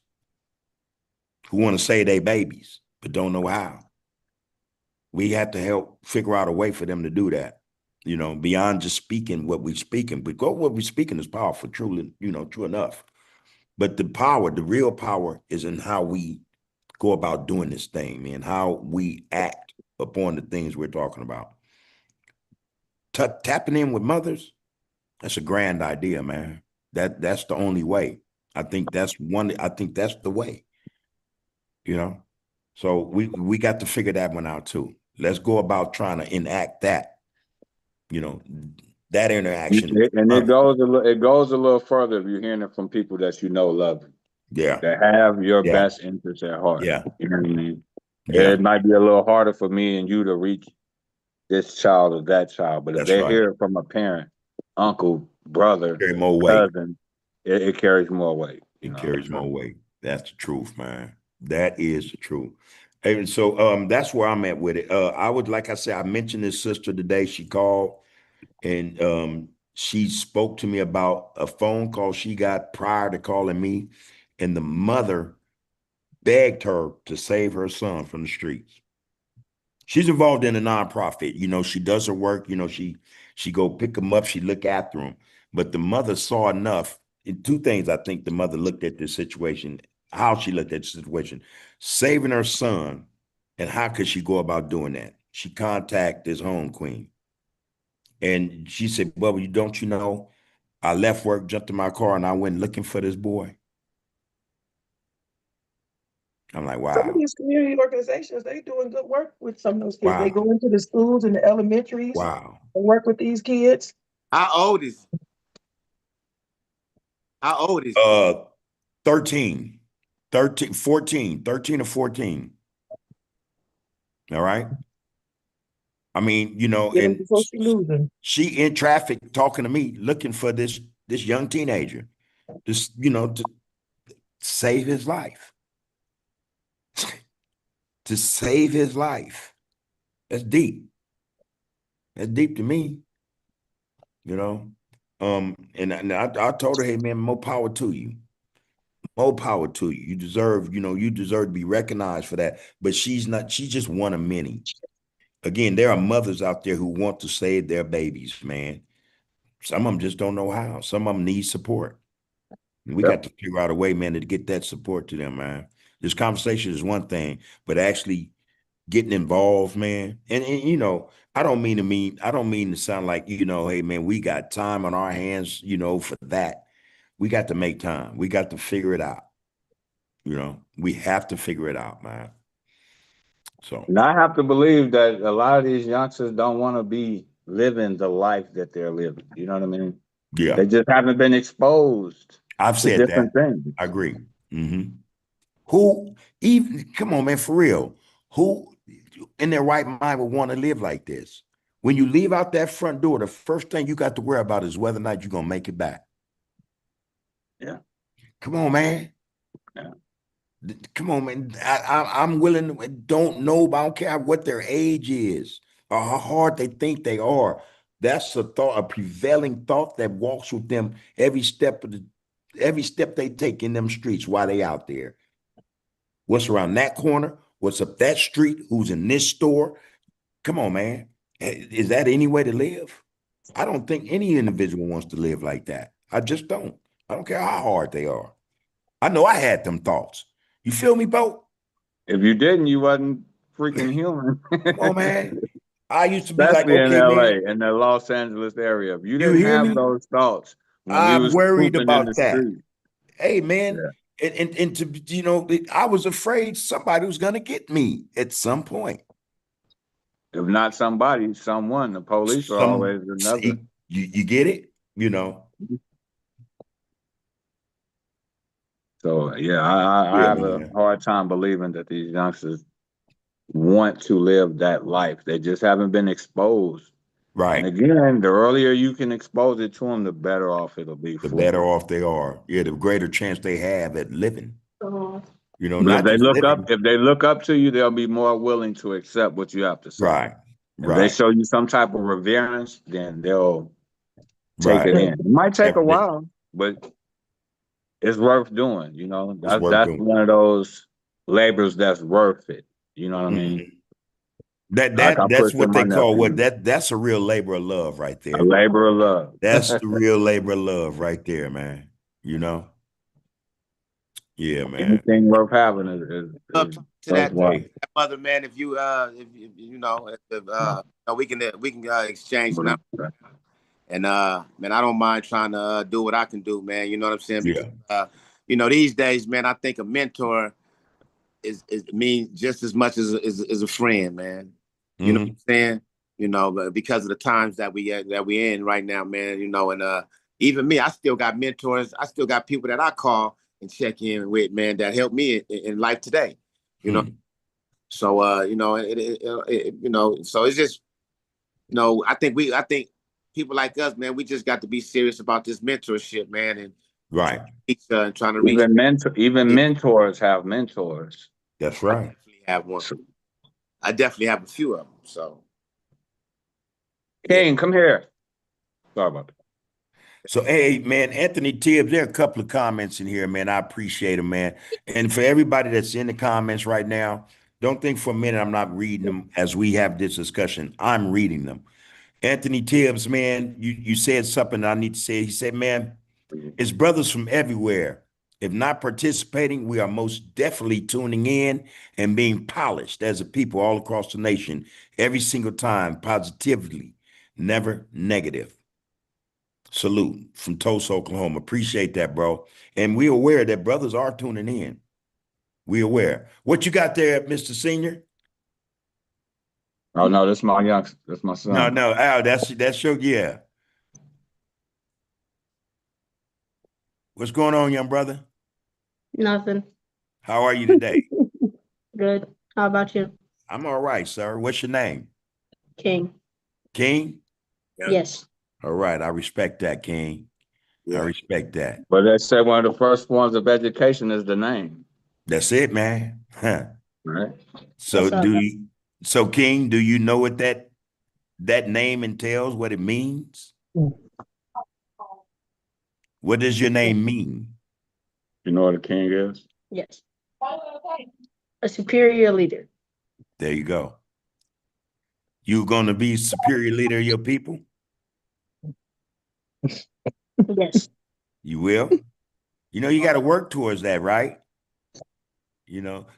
who want to say they babies, but don't know how. We have to help figure out a way for them to do that, beyond just speaking what we're speaking. Because what we're speaking is powerful, truly, true enough. But the power, the real power is in how we go about doing this thing, man, how we act upon the things we're talking about. Tapping in with mothers, that's a grand idea, man. That's the only way. I think that's the way, you know. So we got to figure that one out too. Let's go about trying to enact that, you know, that interaction. And it goes a little further if you're hearing it from people that love you, Yeah, that have your yeah, best interests at heart. yeah, You know what I mean? yeah. It might be a little harder for me and you to reach this child or that child, but if That's they right. hear it from a parent, uncle, brother, Carry more weight. cousin, it carries more weight. It carries more weight. That's the truth, man. That is the truth. And so that's where I'm at with it. Like I said, I mentioned this sister today. She called and she spoke to me about a phone call she got prior to calling me, and the mother begged her to save her son from the streets. She's involved in a nonprofit. She does her work. She go pick them up. She look after them. But the mother saw enough. And two things I think the mother looked at this situation, how she looked at the situation, saving her son, and how could she go about doing that? She contacted his home queen. And she said, Bubba, don't you know, I left work, jumped in my car, and I went looking for this boy. I'm like, Some of wow, these community organizations, they doing good work with some of those kids. They wow, go into the schools and the elementaries wow. and work with these kids. How old is how old is he? 13, 13, 14, 13 or 14. All right. I mean, Get them and before she lose them. she in traffic talking to me, looking for this young teenager, to save his life. To save his life. That's deep. That's deep to me, you know. And I told her, hey man, more power to you. More power to you. You deserve to be recognized for that. But she's just one of many. Again, there are mothers out there who want to save their babies, man. Some of them just don't know how. Some of them need support. And we got Yep. to figure out a way, man, to get that support to them, man. This conversation is one thing, but actually getting involved, man. And I don't mean to sound like, hey man, we got time on our hands, for that. We got to make time. We got to figure it out. We have to figure it out, man. So And I have to believe that a lot of these youngsters don't want to be living the life that they're living. You know what I mean? yeah, They just haven't been exposed I've to said that. different things. I agree. Who even come on, man, for real? Who in their right mind would want to live like this? When you leave out that front door, the first thing you got to worry about is whether or not you're gonna make it back. Yeah. Come on, man. Yeah. Come on, man. I'm willing to, don't know, I don't care what their age is or how hard they think they are. That's a thought, a prevailing thought that walks with them every step they take in them streets while they out there. What's around that corner? What's up that street? Who's in this store? Come on, man. Is that any way to live? I don't think any individual wants to live like that. I just don't. I don't care how hard they are. I know I had them thoughts. You feel me, Bo? If you didn't, you wasn't freaking human. Come on, man. I used to be like, Especially in okay, LA, man, in the Los Angeles area. If you you didn't hear have me? those thoughts when we I'm was worried pooping in about the that. street, Hey, man, yeah. and to I was afraid somebody was gonna get me at some point. If not somebody, someone, the police are Some always another. you get it, So yeah, I Yeah, have a man. hard time believing that these youngsters want to live that life. They just haven't been exposed. And Right. again, the earlier you can expose it to them, the better off it'll be The for better them. off they are. Yeah, the greater chance they have at living. But Not just living. if they look up to you, they'll be more willing to accept what you have to say. Right. If they Right. show you some type of reverence, then they'll take Right. it in. It might take a Definitely. while, but it's worth doing. It's worth That's doing. one of those labors that's worth it. You know what I mean? Mhm. That Like I that's put to what my they call nephew, that's a real labor of love right a there. labor of love. That's the real labor of love right there, man. You know? Yeah, man. Anything worth having Up is to worthwhile. that mother, man. If you if we can exchange numbers. And man, I don't mind trying to do what I can do, man. You know what I'm saying? Because Yeah. these days, man, I think a mentor is means just as much as a friend, man. You know what Hmm. I'm saying? But because of the times that we in right now, man. And even me, I still got mentors. I still got people that I call and check in with, man, that help me in life today. You know, Hmm. so so it's just I think people like us, man, we just got to be serious about this mentorship, man, and Right. trying to reach. Even mentors have mentors. That's I right. definitely have one. So, I definitely have a few of them. So yeah. King, come here. Sorry about that. So, hey, man, Anthony Tibbs, there are a couple of comments in here, man. I appreciate them, man. And for everybody that's in the comments right now, don't think for a minute I'm not reading them as we have this discussion. I'm reading them. Anthony Tibbs, man, you said something I need to say. He said, man, it's brothers from everywhere. If not participating, we are most definitely tuning in and being polished as a people all across the nation every single time, positively, never negative. Salute from Tulsa, Oklahoma. Appreciate that, bro. And we're aware that brothers are tuning in. We're aware. What you got there, Mr. Senior? Oh no, that's my youngster. That's my No, son. no, Al, that's your, yeah. What's going on, young brother? Nothing. How are you today? Good. How about you? I'm all right, sir. What's your name? King. King? Yeah. Yes. All right. I respect that, King. I Yeah. respect that. But they say one of the first forms of education is the name, That's it, man. Huh. right? So What's up? King, do you know what that name entails, what it means? What does your name mean? You know what a king is? Yes. A superior leader. There you go. You gonna be superior leader of your people? Yes. You will? You got to work towards that, right?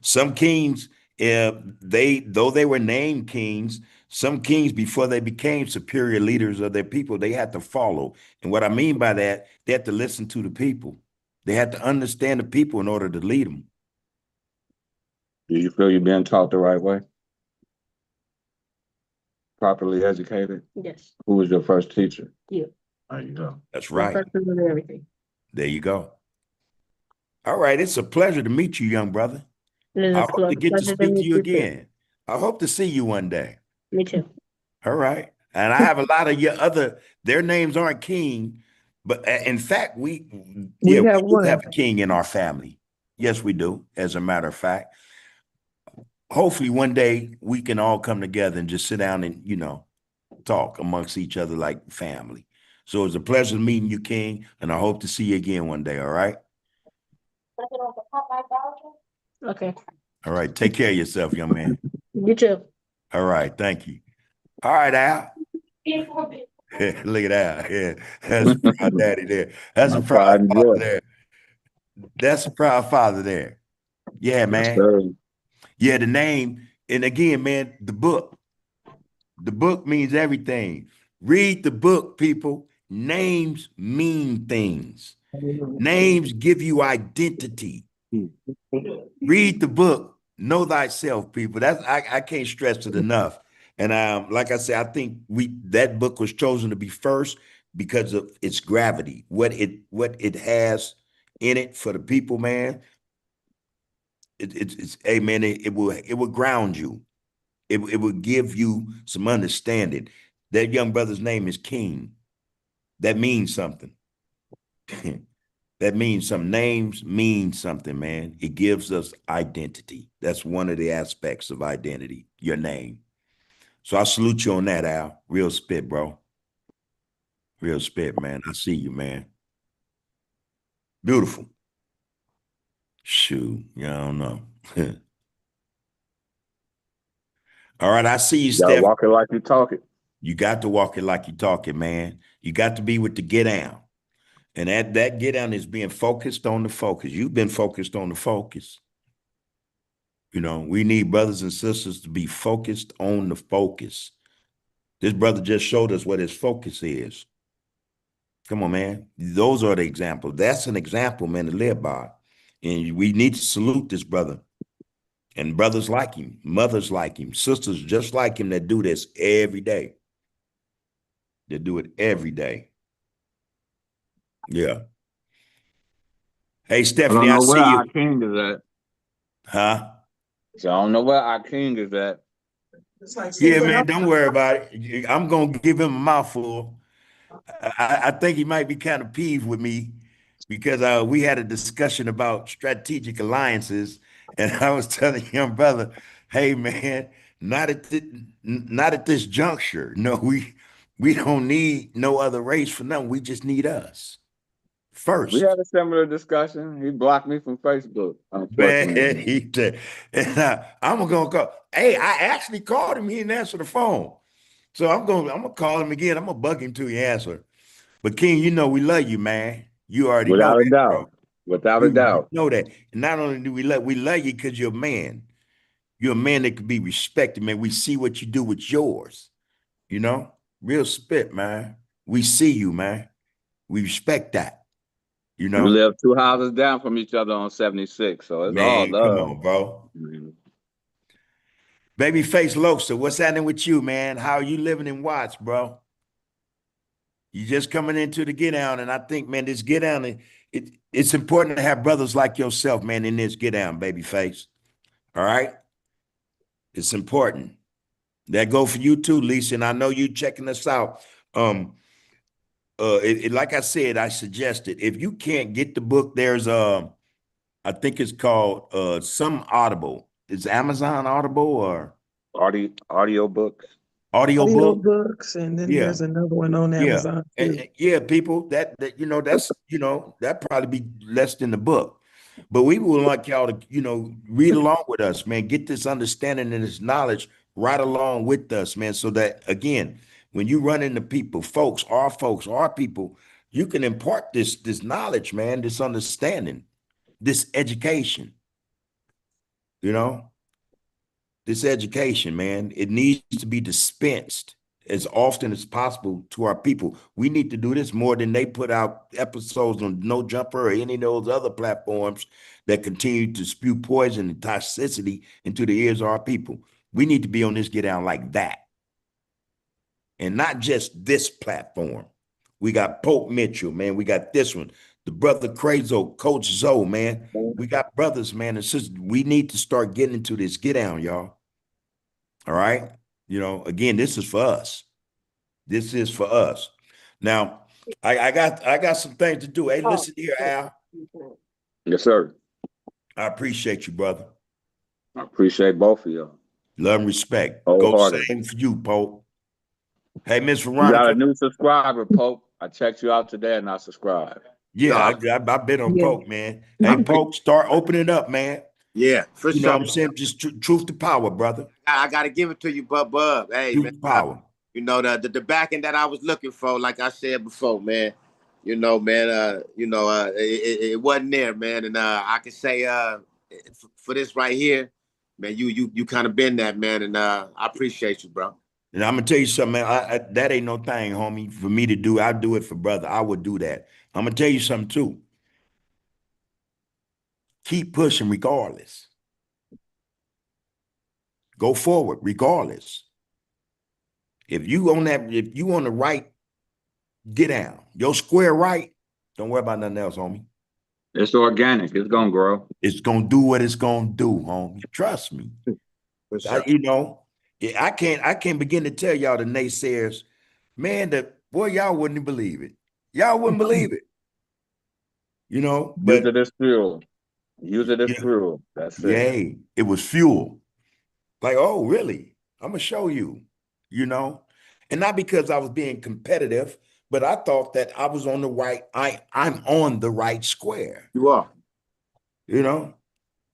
Some kings, though they were named kings, some kings before they became superior leaders of their people, they had to follow. And what I mean by that, they had to listen to the people. They had to understand the people in order to lead them. Do you feel you're being taught the right way? Properly educated? Yes. Who was your first teacher? You. There you go. That's My right. first of everything. There you go. All right. It's a pleasure to meet you, young brother. It is I a hope to get to pleasure to speak to meet you you too. again. I hope to see you one day. Me too. All right. And I have a lot of their names aren't King, but in fact, we do have one. have a king in our family. Yes, we do. As a matter of fact, hopefully one day we can all come together and just sit down and, talk amongst each other like family. So it's a pleasure meeting you, King, and I hope to see you again one day, all right? Okay, All right, take care of yourself, young man. you too. All right, thank you. All right, Al. Look at that. Yeah, that's a proud daddy there. That's a My proud pride and father joy. there. That's a proud father there. Yeah, Yes, man. sir. Yeah, the name, and again, man, the book. The book means everything. Read the book, people. Names mean things. Names give you identity. Read the book. Know thyself, people. That's I can't stress it enough. And like I said, I think that book was chosen to be first because of its gravity, what it has in it for the people, man. It's hey man, it will ground you. It will give you some understanding. That young brother's name is King. That means something. That means some names mean something, man. It gives us identity. That's one of the aspects of identity, your name. So I salute you on that, Al. Real spit, bro. Real spit, man. I see you, man. Beautiful. Shoot, yeah, I don't know. All right, I see you, You gotta Steph. walk it like you talk it. You got to walk it like you talk it, man. You got to be with the get down. And that get down is being focused on the focus. You've been focused on the focus. You know, we need brothers and sisters to be focused on the focus. This brother just showed us what his focus is. Come on, man. Those are the examples. That's an example, man, to live by. And we need to salute this brother. And brothers like him, mothers like him, sisters just like him that do this every day. They do it every day. Yeah. Hey, I Stephanie, don't I know where see our you. king is at. Huh? So I don't know where our king is at. It's like Yeah, single man, out. don't worry about it. I'm going to give him a mouthful. I think he might be kind of peeved with me because we had a discussion about strategic alliances, and I was telling young brother, "Hey, man, not at this juncture. No, we don't need no other race for nothing. We just need us We first." had a similar discussion. He blocked me from Facebook, Man, unfortunately. I'm gonna call. Hey, I actually called him. He didn't answer the phone, so I'm gonna call him again. I'm gonna bug him till he answer. But King, you know we love you, man. You already know Without a that, bro. doubt. Without a You doubt. know that. And not only do we love you because you're a man. You're a man that can be respected, man. We see what you do with yours, you know? Real spit, man. We see you, man. We respect that, you We know? live 2 houses down from each other on 76, so it's all Man, come love. on, bro. Mhm. Babyface Loxa, what's happening with you, man? How are you living in Watts, bro? You just coming into the get down, and I think, man, this get down, it's important to have brothers like yourself, man, in this get down, babyface. All right? It's important. That go for you too, Lisa, and I know you checking us out. Um, like I said, I suggested if you can't get the book, there's I think it's called some Audible. Is Amazon Audible or Audio books. audio Audio book? books, and then Yeah. there's another one on Yeah. Amazon too. Yeah, people, that that's that probably be less than the book. But we would like y'all to, read along with us, man. Get this understanding and this knowledge right along with us, man. So that again, when you run into people, folks, our people, you can impart this knowledge, man, this understanding, this education, you know. This education, man, it needs to be dispensed as often as possible to our people. We need to do this more than they put out episodes on No Jumper or any of those other platforms that continue to spew poison and toxicity into the ears of our people. We need to be on this get down like that. And not just this platform. We got Pope Mitchell, man. We got this one. The brother Crazo, Coach Zoe, man. We got brothers, man, and sisters. We need to start getting into this get down, y'all. All right. Again, this is for us. This is for us. Now, I got some things to do. Hey, listen here, Al. Yes, sir. I appreciate you, brother. I appreciate both of y'all Love and respect. Go wholeheartedly. same for you, Pope. Hey, Miss You got a Veronica. new subscriber, Pope. I checked you out today and I subscribed. Yeah, No, I've been on Yeah. Poke, man. I Hey, appreciate. Poke, start opening it up, man. Yeah, for You know sure. what I'm saying? Just truth to power, brother. I got to give it to you, Bub. Hey, Truth man. to power. You know the backing that I was looking for, like I said before, man. You know, man. It wasn't there, man. And I can say, for this right here, man, you kind of been that, man. And I appreciate you, bro. And I'm gonna tell you something, man. That ain't no thing, homie, for me to do. I do it for brother. I would do that. I'm gonna tell you something too. Keep pushing regardless. Go forward regardless. If you on the right, get down. Your square right. Don't worry about nothing else, homie. It's organic. It's gonna grow. It's gonna do what it's gonna do, homie. Trust me. For sure. I can't begin to tell y'all the naysayers, man. Boy, y'all wouldn't believe it. Y'all wouldn't believe it. Use But it as fuel. Use it as yeah, fuel. That's it. yay, it was fuel. Like, oh, really? I'm gonna show you, you know, and not because I was being competitive, but I thought that I was on the right. I'm on the right square, You are. you know.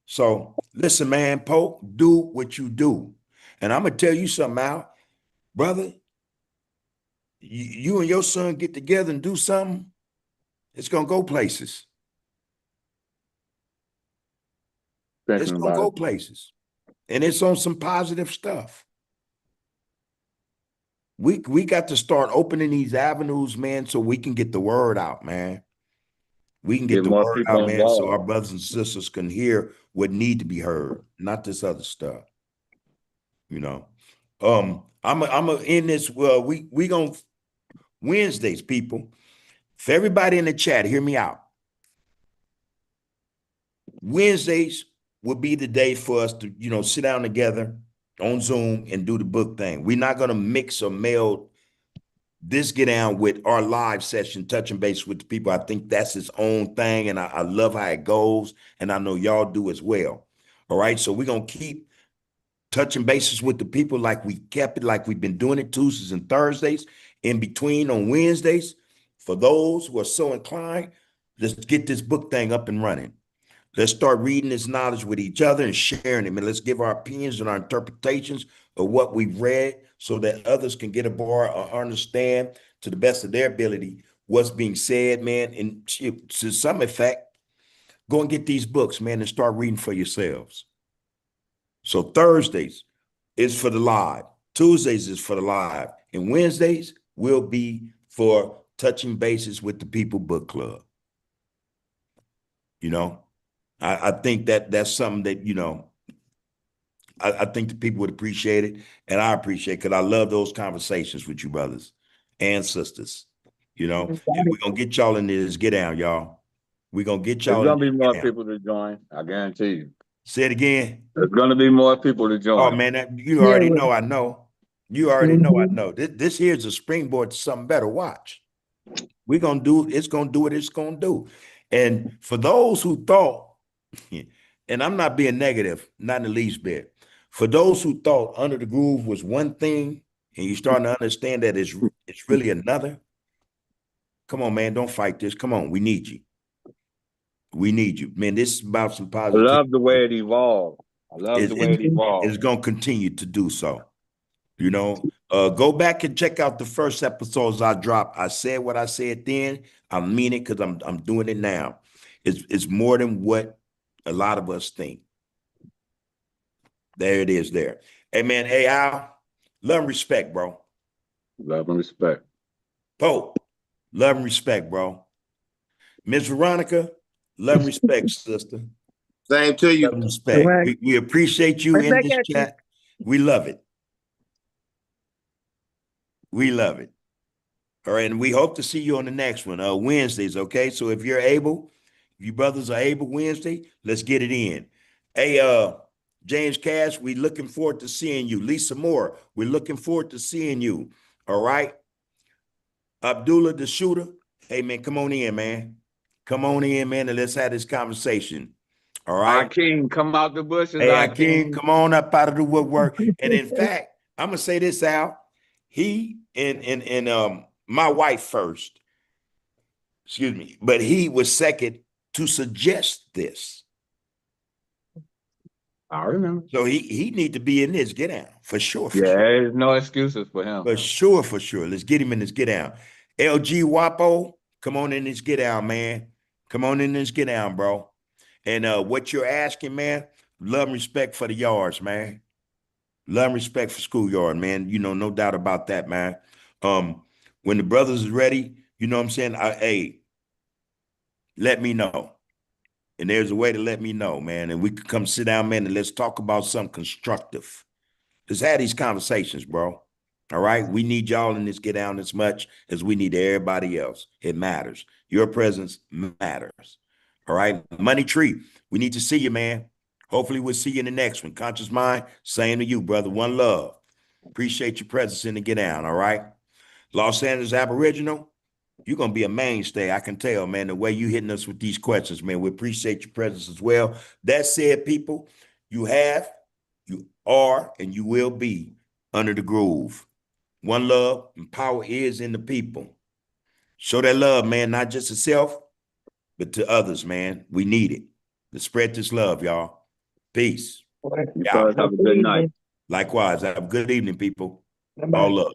So listen, man, Pope, do what you do, and I'm gonna tell you something, Al, brother. You and your son get together and do something. It's gonna go places. It's Thinking gonna about go it. places, and it's on some positive stuff. We got to start opening these avenues, man, so we can get the word out, man. We can get Get the more word people out, man, so our involved. brothers and sisters can hear what need to be heard, not this other stuff, you know. I'm a in this. Well, we gonna Wednesdays, people. For everybody in the chat, hear me out. Wednesdays will be the day for us to, sit down together on Zoom and do the book thing. We're not gonna mix or meld this get down with our live session, touching base with the people. I think that's its own thing, and I love how it goes, and I know y'all do as well. All right, so we're gonna keep touching bases with the people like we kept it, like we've been doing it Tuesdays and Thursdays. In between on Wednesdays, for those who are so inclined, let's get this book thing up and running. Let's start reading this knowledge with each other and sharing it. And let's give our opinions and our interpretations of what we've read so that others can get a bar or understand to the best of their ability what's being said, man. And to some effect, go and get these books, man, and start reading for yourselves. So Thursdays is for the live. Tuesdays is for the live. And Wednesdays will be for touching bases with the People Book Club. I think that's something that, I think the people would appreciate it, and I appreciate it because I love those conversations with you brothers and sisters, and we're gonna get y'all in this get down, y'all. We're gonna get There's y'all in gonna this be more get down. people to join. I guarantee you. Say it again. There's gonna be more people to Oh join. man, you Yeah, already well, know I know. You already know I know. This here's a springboard to something better. Watch. We're gonna do it's gonna do what it's gonna do. And for those who thought, and I'm not being negative, not in the least bit. For those who thought Under the Groove was one thing, and you're starting to understand that it's really another. Come on, man, don't fight this. Come on, we need you. We need you, man. This is about some I love positivity. the way it evolved. I love It's, the way it's, it evolved. it's gonna continue to do so. Go back and check out the first episodes I dropped. I said what I said then. I mean it because I'm doing it now. It's more than what a lot of us think. There it is there. Hey, man. Hey, Al. Love and respect, bro. Love and respect. Pope. Love and respect, bro. Miss Veronica. Love and respect, sister. Same to Love you. and respect. correct. We appreciate you Right in back this at you. chat. We love it. We love it. All right. And we hope to see you on the next one, Wednesdays. Okay. So if you're able, if you brothers are able Wednesday, let's get it in. Hey, James Cash, we looking forward to seeing you. Lisa Moore, we're looking forward to seeing you. All right. Abdullah the shooter. Hey man, come on in, man. Come on in, man, and let's have this conversation. All right. Akeem, come out the bushes, Hey, Akeem, Akeem. come on up out of the woodwork. And in fact, I'm gonna say this, Al. he and my wife first, excuse me, but he was second to suggest this. I remember. So he need to be in this get down for sure. Yeah, there's no excuses for him. For sure, for sure. Let's get him in this get down. LG Wapo, come on in this get down, man. Come on in this get down, bro. And what you're asking, man, love and respect for the yards, man. Love and respect for schoolyard, man. You know, no doubt about that, man. When the brothers is ready, you know what I'm saying? Hey, let me know. And there's a way to let me know, man. And we could come sit down, man, and let's talk about something constructive. Let's have these conversations, bro. All right. We need y'all in this get down as much as we need everybody else. It matters. Your presence matters. All right. Money Tree, we need to see you, man. Hopefully we'll see you in the next one. Conscious Mind, same to you, brother. One love. Appreciate your presence in the get down. All right. Los Angeles Aboriginal, you're going to be a mainstay. I can tell, man, the way you hitting us with these questions, man. We appreciate your presence as well. That said, people, you have, you are, and you will be under the groove. One love and power is in the people. Show that love, man, not just to self, but to others, man. We need it. Let's spread this love, y'all. Peace. You fellas have a good night. Likewise. Have a good evening, people. Bye-bye. All love.